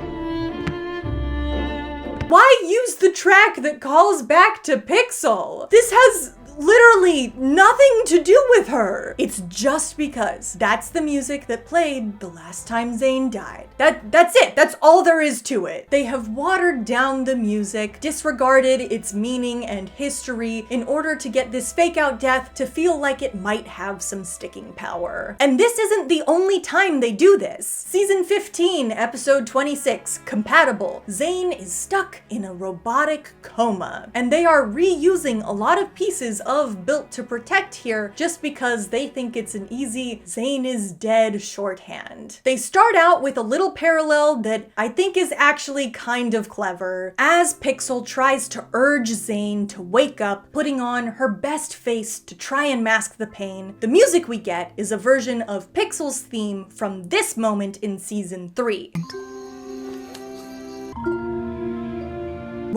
Why use the track that calls back to Pixel? This has literally nothing to do with her. It's just because that's the music that played the last time Zane died. That's it. That's all there is to it. They have watered down the music, disregarded its meaning and history in order to get this fake out death to feel like it might have some sticking power. And this isn't the only time they do this. Season 15, episode 26, Compatible. Zane is stuck in a robotic coma, and they are reusing a lot of pieces of Built to Protect here just because they think it's an easy Zane is dead shorthand. They start out with a little parallel that I think is actually kind of clever. As Pixel tries to urge Zane to wake up, putting on her best face to try and mask the pain, the music we get is a version of Pixel's theme from this moment in season 3.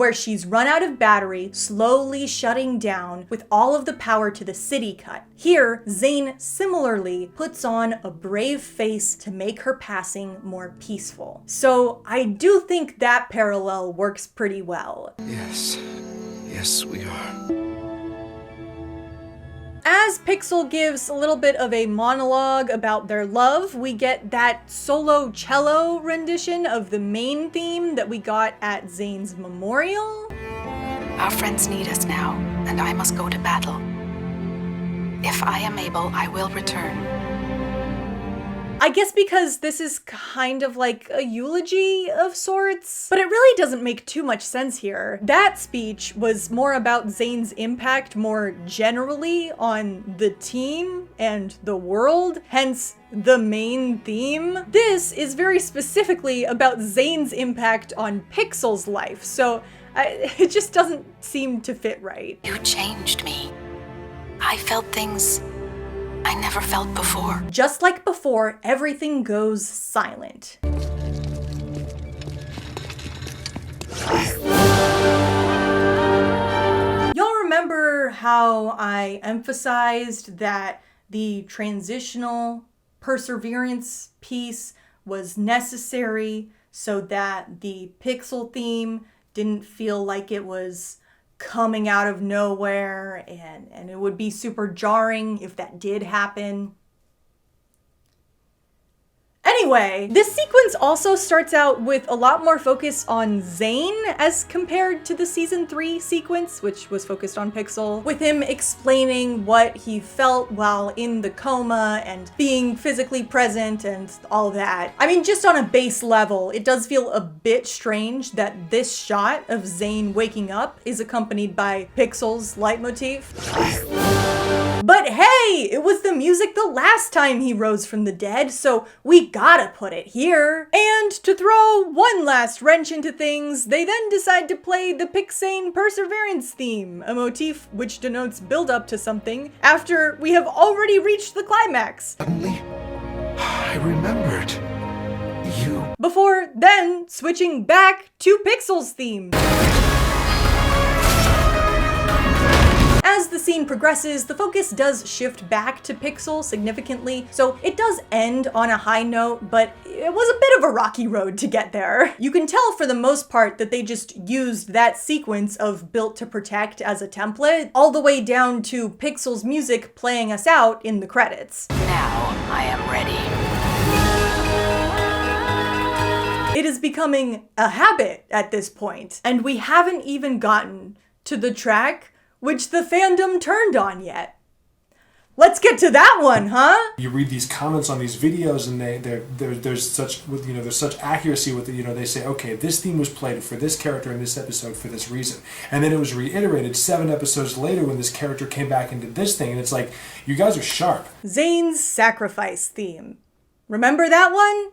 where she's run out of battery, slowly shutting down with all of the power to the city cut. Here, Zane similarly puts on a brave face to make her passing more peaceful. So I do think that parallel works pretty well. Yes, we are. As Pixel gives a little bit of a monologue about their love, we get that solo cello rendition of the main theme that we got at Zane's memorial. Our friends need us now, and I must go to battle. If I am able, I will return. I guess because this is kind of like a eulogy of sorts, but it really doesn't make too much sense here. That speech was more about Zane's impact more generally on the team and the world, hence the main theme. This is very specifically about Zane's impact on Pixel's life, so it just doesn't seem to fit right. You changed me. I felt things I never felt before. Just like before, everything goes silent. Y'all remember how I emphasized that the transitional perseverance piece was necessary so that the Pixel theme didn't feel like it was coming out of nowhere, and it would be super jarring if that did happen. Anyway, this sequence also starts out with a lot more focus on Zane as compared to the season 3 sequence, which was focused on Pixel, with him explaining what he felt while in the coma and being physically present and all that. I mean, just on a base level, it does feel a bit strange that this shot of Zane waking up is accompanied by Pixel's leitmotif. But hey, it was the music the last time he rose from the dead, so we gotta put it here. And to throw one last wrench into things, they then decide to play the Pixane Perseverance theme, a motif which denotes build up to something after we have already reached the climax. Suddenly, I remembered you. Before then switching back to Pixel's theme. As the scene progresses, the focus does shift back to Pixel significantly, so it does end on a high note, but it was a bit of a rocky road to get there. You can tell for the most part that they just used that sequence of Built to Protect as a template, all the way down to Pixel's music playing us out in the credits. Now I am ready. It is becoming a habit at this point, and we haven't even gotten to the track which the fandom turned on yet. Let's get to that one, huh? You read these comments on these videos, and there's such accuracy with it. They say, okay, this theme was played for this character in this episode for this reason, and then it was reiterated 7 episodes later when this character came back into this thing, and it's like, you guys are sharp. Zane's sacrifice theme. Remember that one?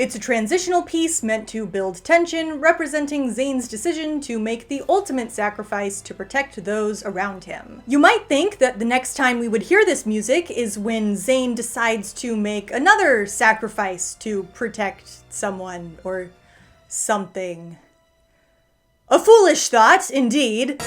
It's a transitional piece meant to build tension, representing Zane's decision to make the ultimate sacrifice to protect those around him. You might think that the next time we would hear this music is when Zane decides to make another sacrifice to protect someone or something. A foolish thought, indeed.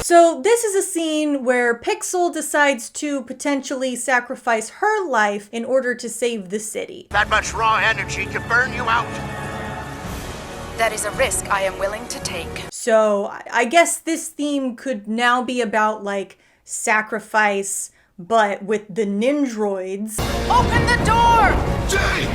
So this is a scene where Pixel decides to potentially sacrifice her life in order to save the city. That much raw energy to burn you out. That is a risk I am willing to take. So I guess this theme could now be about like sacrifice, but with the Ninjroids. Open the door! Jay!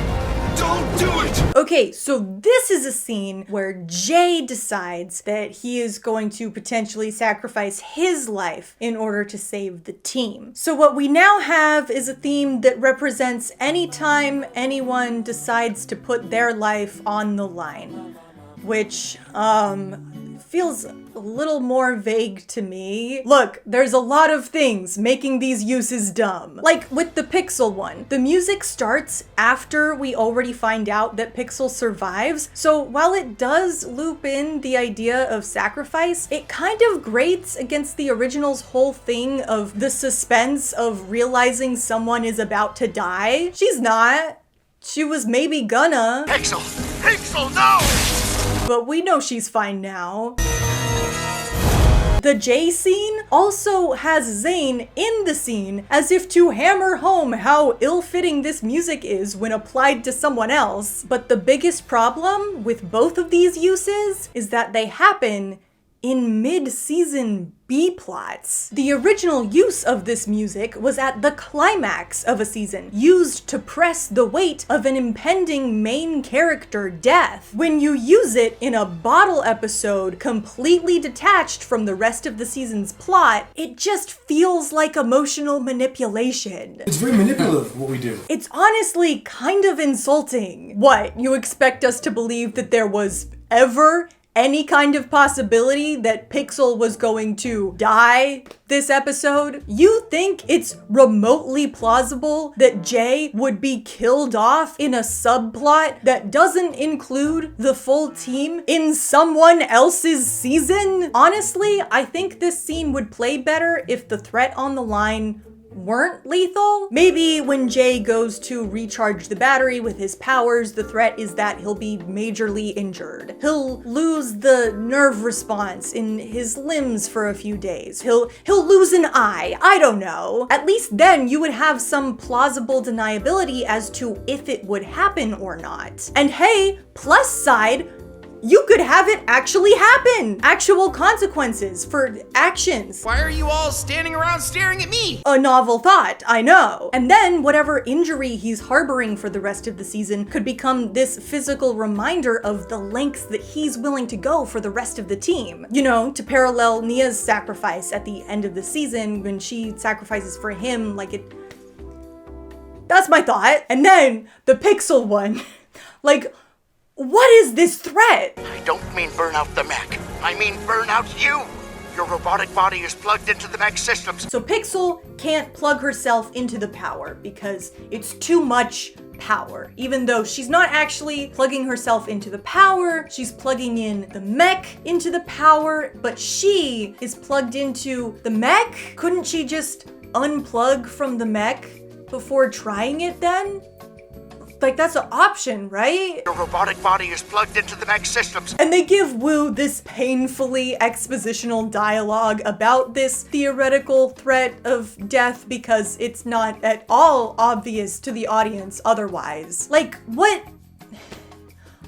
Don't do it! Okay, so this is a scene where Jay decides that he is going to potentially sacrifice his life in order to save the team. So what we now have is a theme that represents any time anyone decides to put their life on the line. Which, feels a little more vague to me. Look, there's a lot of things making these uses dumb. Like with the Pixel one, the music starts after we already find out that Pixel survives, so while it does loop in the idea of sacrifice, it kind of grates against the original's whole thing of the suspense of realizing someone is about to die. She's not. She was maybe gonna. Pixel! Pixel, no! But we know she's fine now. The J scene also has Zane in the scene as if to hammer home how ill-fitting this music is when applied to someone else. But the biggest problem with both of these uses is that they happen in mid-season B-plots. The original use of this music was at the climax of a season, used to press the weight of an impending main character death. When you use it in a bottle episode completely detached from the rest of the season's plot, it just feels like emotional manipulation. It's very manipulative what we do. It's honestly kind of insulting. What, you expect us to believe that there was ever any kind of possibility that Pixel was going to die this episode? You think it's remotely plausible that Jay would be killed off in a subplot that doesn't include the full team in someone else's season? Honestly, I think this scene would play better if the threat on the line weren't lethal. Maybe when Jay goes to recharge the battery with his powers, the threat is that he'll be majorly injured. He'll lose the nerve response in his limbs for a few days. He'll lose an eye. I don't know. At least then you would have some plausible deniability as to if it would happen or not. And hey, plus side, you could have it actually happen. Actual consequences for actions. Why are you all standing around staring at me? A novel thought, I know. And then whatever injury he's harboring for the rest of the season could become this physical reminder of the lengths that he's willing to go for the rest of the team. You know, to parallel Nia's sacrifice at the end of the season when she sacrifices for him, like it... That's my thought. And then the Pixel one, like, what is this threat? I don't mean burn out the mech. I mean burn out you. Your robotic body is plugged into the mech systems. So Pixel can't plug herself into the power because it's too much power. Even though she's not actually plugging herself into the power, she's plugging in the mech into the power, but she is plugged into the mech? Couldn't she just unplug from the mech before trying it then? Like, that's an option, right? Your robotic body is plugged into the mech systems. And they give Wu this painfully expositional dialogue about this theoretical threat of death because it's not at all obvious to the audience otherwise. Like, what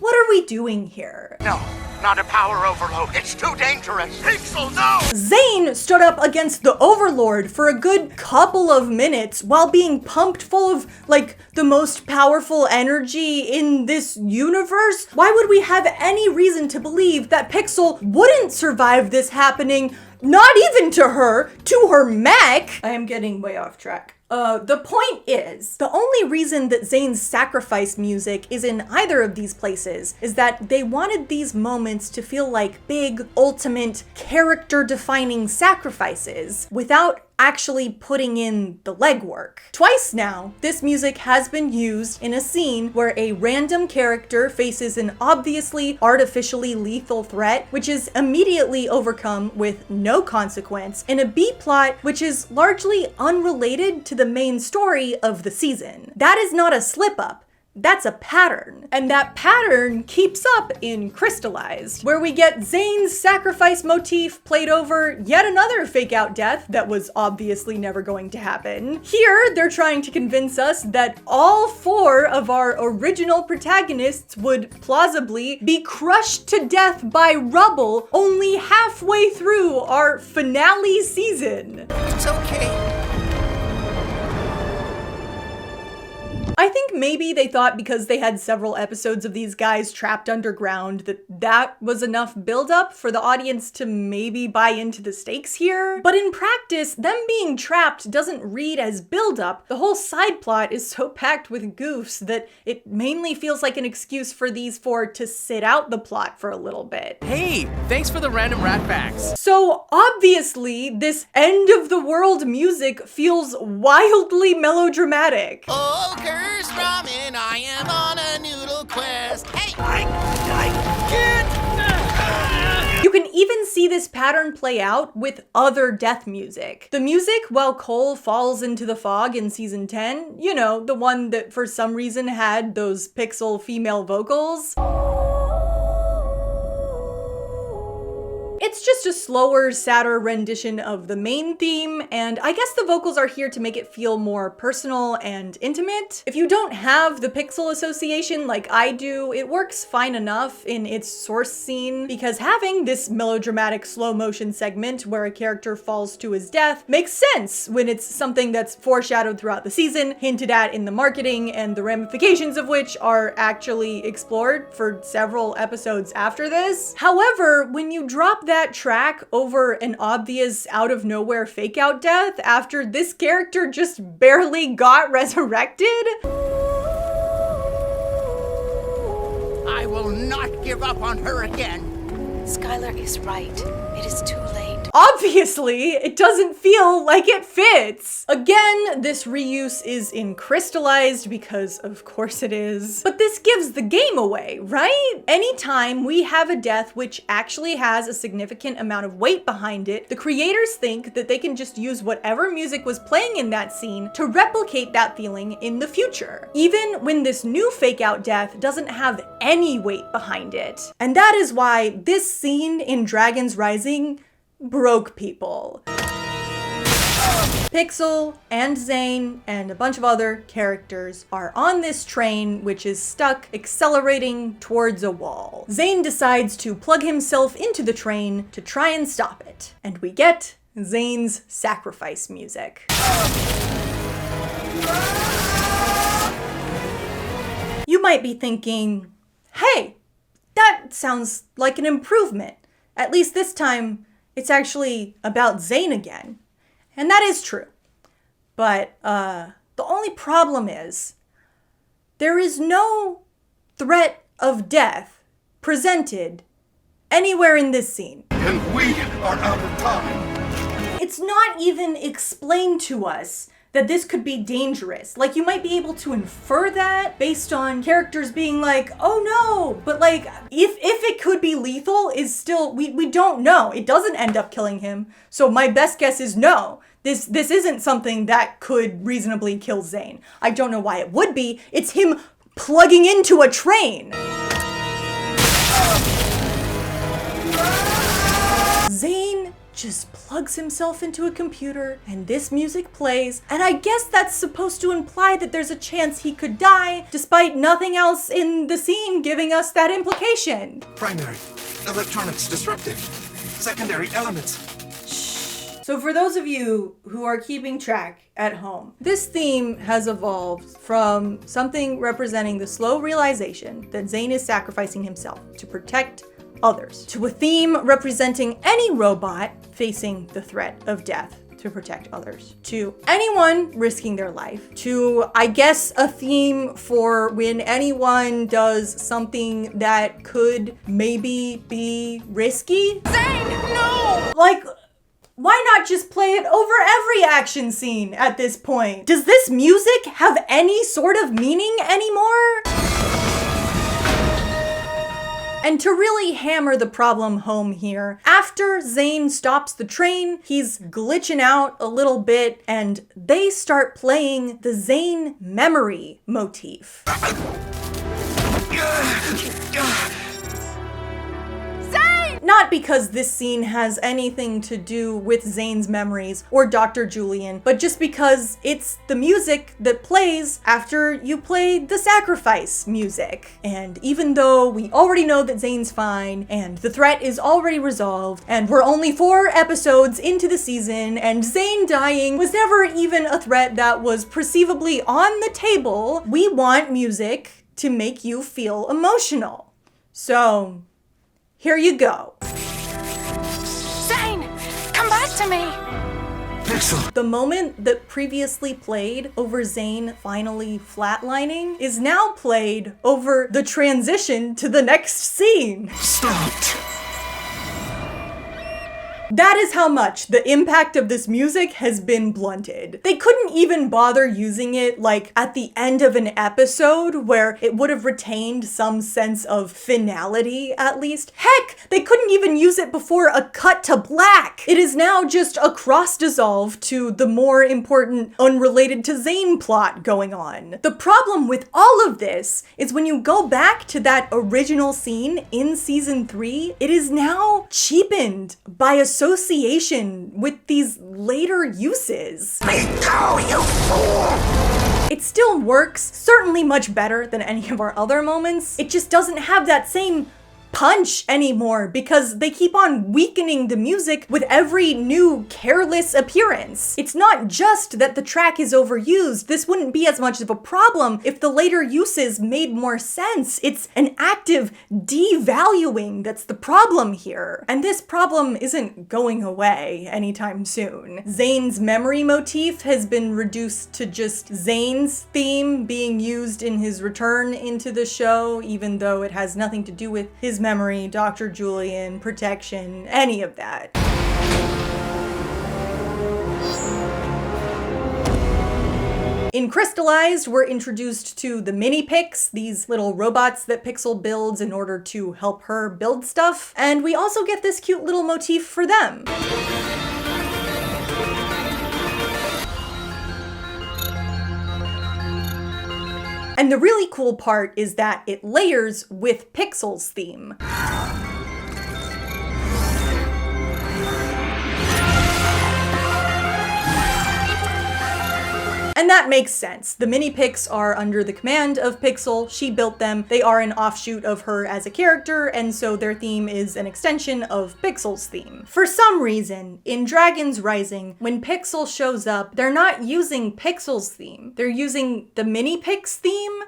are we doing here? No, not a power overload. It's too dangerous. Pixel, no! Zane stood up against the Overlord for a good couple of minutes while being pumped full of, like, the most powerful energy in this universe. Why would we have any reason to believe that Pixel wouldn't survive this happening? Not even to her mech. I am getting way off track. The point is, the only reason that Zane's sacrifice music is in either of these places is that they wanted these moments to feel like big, ultimate, character-defining sacrifices without actually putting in the legwork. Twice now, this music has been used in a scene where a random character faces an obviously artificially lethal threat, which is immediately overcome with no consequence, in a B-plot which is largely unrelated to the main story of the season. That is not a slip-up. That's a pattern. And that pattern keeps up in Crystallized, where we get Zane's sacrifice motif played over yet another fake out death that was obviously never going to happen. Here, they're trying to convince us that all 4 of our original protagonists would plausibly be crushed to death by rubble only halfway through our finale season. It's okay. I think maybe they thought because they had several episodes of these guys trapped underground that was enough buildup for the audience to maybe buy into the stakes here. But in practice, them being trapped doesn't read as buildup. The whole side plot is so packed with goofs that it mainly feels like an excuse for these four to sit out the plot for a little bit. Hey, thanks for the random rat facts. So obviously, this end of the world music feels wildly melodramatic. Oh, curse ramen, I am on a noodle quest. Hey, You can even see this pattern play out with other death music. The music while Cole falls into the fog in season 10, you know, the one that for some reason had those pixel female vocals. It's just a slower, sadder rendition of the main theme, and I guess the vocals are here to make it feel more personal and intimate. If you don't have the pixel association like I do, it works fine enough in its source scene, because having this melodramatic slow motion segment where a character falls to his death makes sense when it's something that's foreshadowed throughout the season, hinted at in the marketing, and the ramifications of which are actually explored for several episodes after this. However, when you drop that track over an obvious out of nowhere fake out death after this character just barely got resurrected, I will not give up on her again. Skylar is right. It is too late. obviously, it doesn't feel like it fits. Again, this reuse is in crystallized because of course it is. But this gives the game away, right? Anytime we have a death which actually has a significant amount of weight behind it, the creators think that they can just use whatever music was playing in that scene to replicate that feeling in the future, even when this new fake out death doesn't have any weight behind it. And that is why this scene in Dragon's Rising broke people. Pixel and Zane and a bunch of other characters are on this train which is stuck accelerating towards a wall. Zane decides to plug himself into the train to try and stop it, and we get Zane's sacrifice music. You might be thinking, hey, that sounds like an improvement. At least this time, it's actually about Zane again. And that is true. But the only problem is, there is no threat of death presented anywhere in this scene. And we are out of time. It's not even explained to us that this could be dangerous. Like, you might be able to infer that based on characters being like, oh no, but like, if it could be lethal is still, we don't know. It doesn't end up killing him. So my best guess is no. This isn't something that could reasonably kill Zane. I don't know why it would be. It's him plugging into a train. Zane just plugs himself into a computer and this music plays, and I guess that's supposed to imply that there's a chance he could die, despite nothing else in the scene giving us that implication. Primary electronics disrupted. Secondary elements. So for those of you who are keeping track at home, this theme has evolved from something representing the slow realization that Zane is sacrificing himself to protect others, to a theme representing any robot facing the threat of death to protect others, to anyone risking their life, to, I guess, a theme for when anyone does something that could maybe be risky. Zane, no! Like, why not just play it over every action scene at this point? Does this music have any sort of meaning anymore? And to really hammer the problem home here, after Zane stops the train, he's glitching out a little bit, and they start playing the Zane memory motif. Zane! not because this scene has anything to do with Zane's memories or Dr. Julian, but just because it's the music that plays after you play the sacrifice music. And even though we already know that Zane's fine, and the threat is already resolved, and we're only 4 episodes into the season, and Zane dying was never even a threat that was perceivably on the table, we want music to make you feel emotional. So, here you go. Zane, come back to me! Pixel. The moment that previously played over Zane finally flatlining is now played over the transition to the next scene. Stopped. That is how much the impact of this music has been blunted. They couldn't even bother using it like at the end of an episode where it would have retained some sense of finality at least. Heck, they couldn't even use it before a cut to black. It is now just a cross dissolve to the more important unrelated to Zane plot going on. The problem with all of this is when you go back to that original scene in season 3, it is now cheapened by association with these later uses. Go, you fool! It still works, certainly much better than any of our other moments. It just doesn't have that same punch anymore because they keep on weakening the music with every new careless appearance. It's not just that the track is overused. This wouldn't be as much of a problem if the later uses made more sense. It's an active devaluing that's the problem here. And this problem isn't going away anytime soon. Zane's memory motif has been reduced to just Zane's theme being used in his return into the show, even though it has nothing to do with his memory, Dr. Julian, protection, any of that. In Crystallized, we're introduced to the mini-Pix, these little robots that Pixel builds in order to help her build stuff, and we also get this cute little motif for them. And the really cool part is that it layers with Pixel's theme. And that makes sense. The mini-Pix are under the command of Pixel. She built them. They are an offshoot of her as a character, and so their theme is an extension of Pixel's theme. For some reason, in Dragon's Rising, when Pixel shows up, they're not using Pixel's theme. They're using the mini-Pix theme.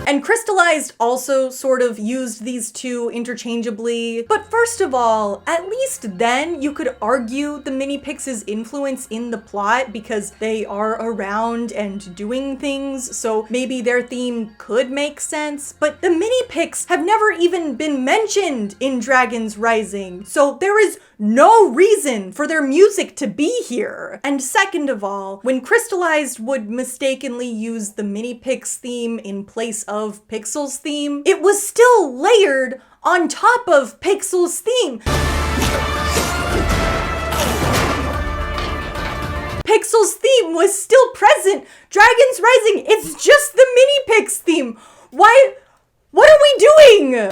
And Crystallized also sort of used these two interchangeably. But first of all, at least then you could argue the mini-Pix's influence in the plot because they are around and doing things, so maybe their theme could make sense. But the mini-Pix have never even been mentioned in Dragon's Rising, so there is no reason for their music to be here. And second of all, when Crystallized would mistakenly use the mini-Pix theme in place of Pixel's theme, it was still layered on top of Pixel's theme. Pixel's theme was still present. Dragon's Rising, it's just the mini-Pix theme. Why? What are we doing?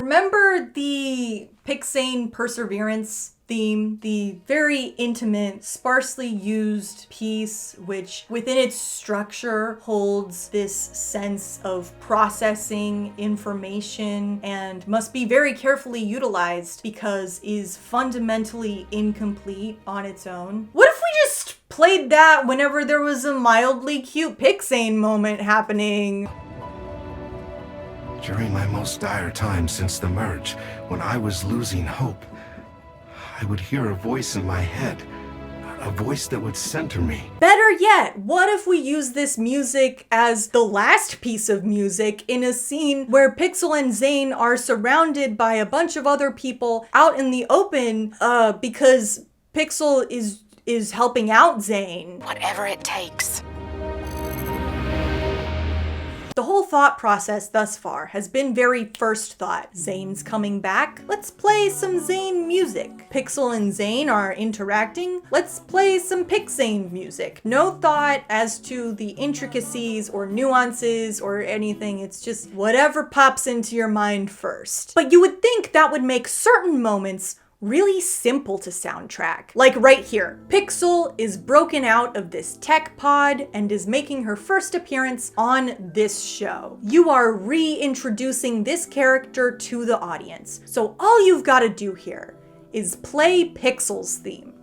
Remember the Pixane Perseverance theme, the very intimate, sparsely used piece, which within its structure holds this sense of processing information and must be very carefully utilized because is fundamentally incomplete on its own. What if we just played that whenever there was a mildly cute Pixane moment happening? During my most dire time since the merge, when I was losing hope, I would hear a voice in my head, a voice that would center me. Better yet, what if we use this music as the last piece of music in a scene where Pixel and Zane are surrounded by a bunch of other people out in the open because Pixel is helping out Zane. Whatever it takes. The whole thought process thus far has been very first thought. Zane's coming back, let's play some Zane music. Pixel and Zane are interacting, let's play some Zane music. No thought as to the intricacies or nuances or anything, it's just whatever pops into your mind first. But you would think that would make certain moments really simple to soundtrack. Like right here, Pixel is broken out of this tech pod and is making her first appearance on this show. You are reintroducing this character to the audience. So all you've got to do here is play Pixel's theme.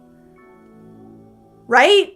Right?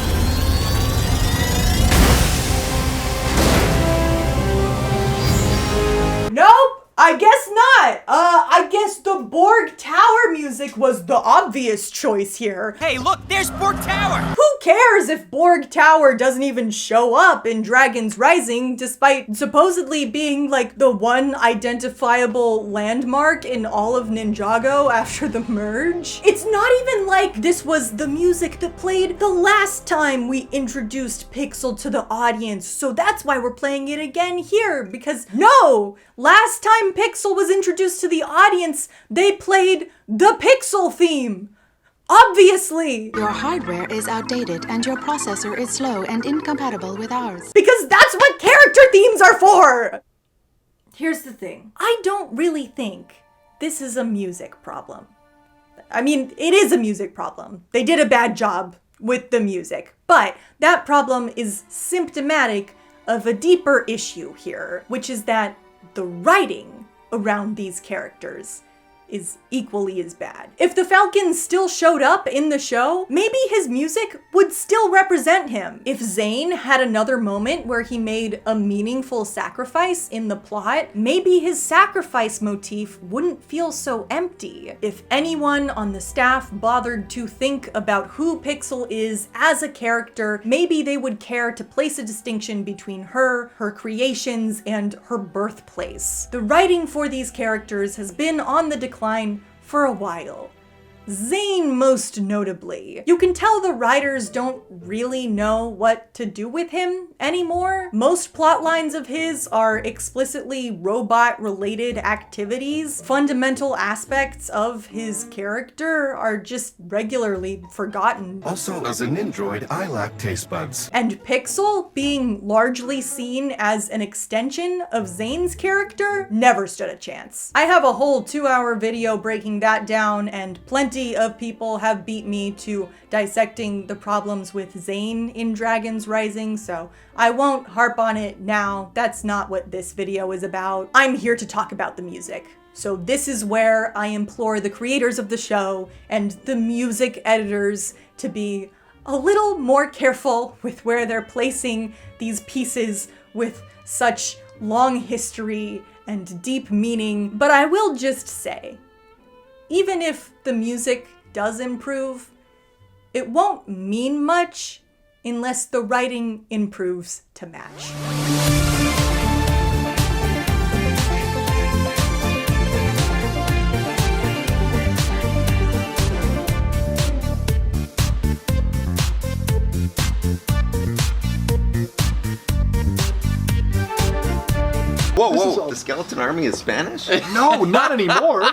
Nope! I guess not! I guess the Borg Tower music was the obvious choice here. Hey, look, there's Borg Tower! Who cares if Borg Tower doesn't even show up in Dragon's Rising, despite supposedly being like the one identifiable landmark in all of Ninjago after the merge? It's not even like this was the music that played the last time we introduced Pixel to the audience, so that's why we're playing it again here, because no! Last time Pixel was introduced to the audience, they played the Pixel theme. Obviously! Your hardware is outdated and your processor is slow and incompatible with ours. Because that's what character themes are for! Here's the thing. I don't really think this is a music problem. I mean, it is a music problem. They did a bad job with the music. But that problem is symptomatic of a deeper issue here, which is that the writing around these characters is equally as bad. If the Falcon still showed up in the show, maybe his music would still represent him. If Zane had another moment where he made a meaningful sacrifice in the plot, maybe his sacrifice motif wouldn't feel so empty. If anyone on the staff bothered to think about who Pixel is as a character, maybe they would care to place a distinction between her creations, and her birthplace. The writing for these characters has been on the decline for a while. Zane most notably. You can tell the writers don't really know what to do with him anymore. Most plot lines of his are explicitly robot-related activities. Fundamental aspects of his character are just regularly forgotten. Also, as a Nindroid, I lack taste buds. And Pixel, being largely seen as an extension of Zane's character, never stood a chance. I have a whole 2-hour video breaking that down, and plenty of people have beat me to dissecting the problems with Zane in Dragon's Rising, so I won't harp on it now. That's not what this video is about. I'm here to talk about the music. So this is where I implore the creators of the show and the music editors to be a little more careful with where they're placing these pieces with such long history and deep meaning. But I will just say, even if the music does improve, it won't mean much unless the writing improves to match. Whoa, the Skeleton Army is Spanish? No, not anymore.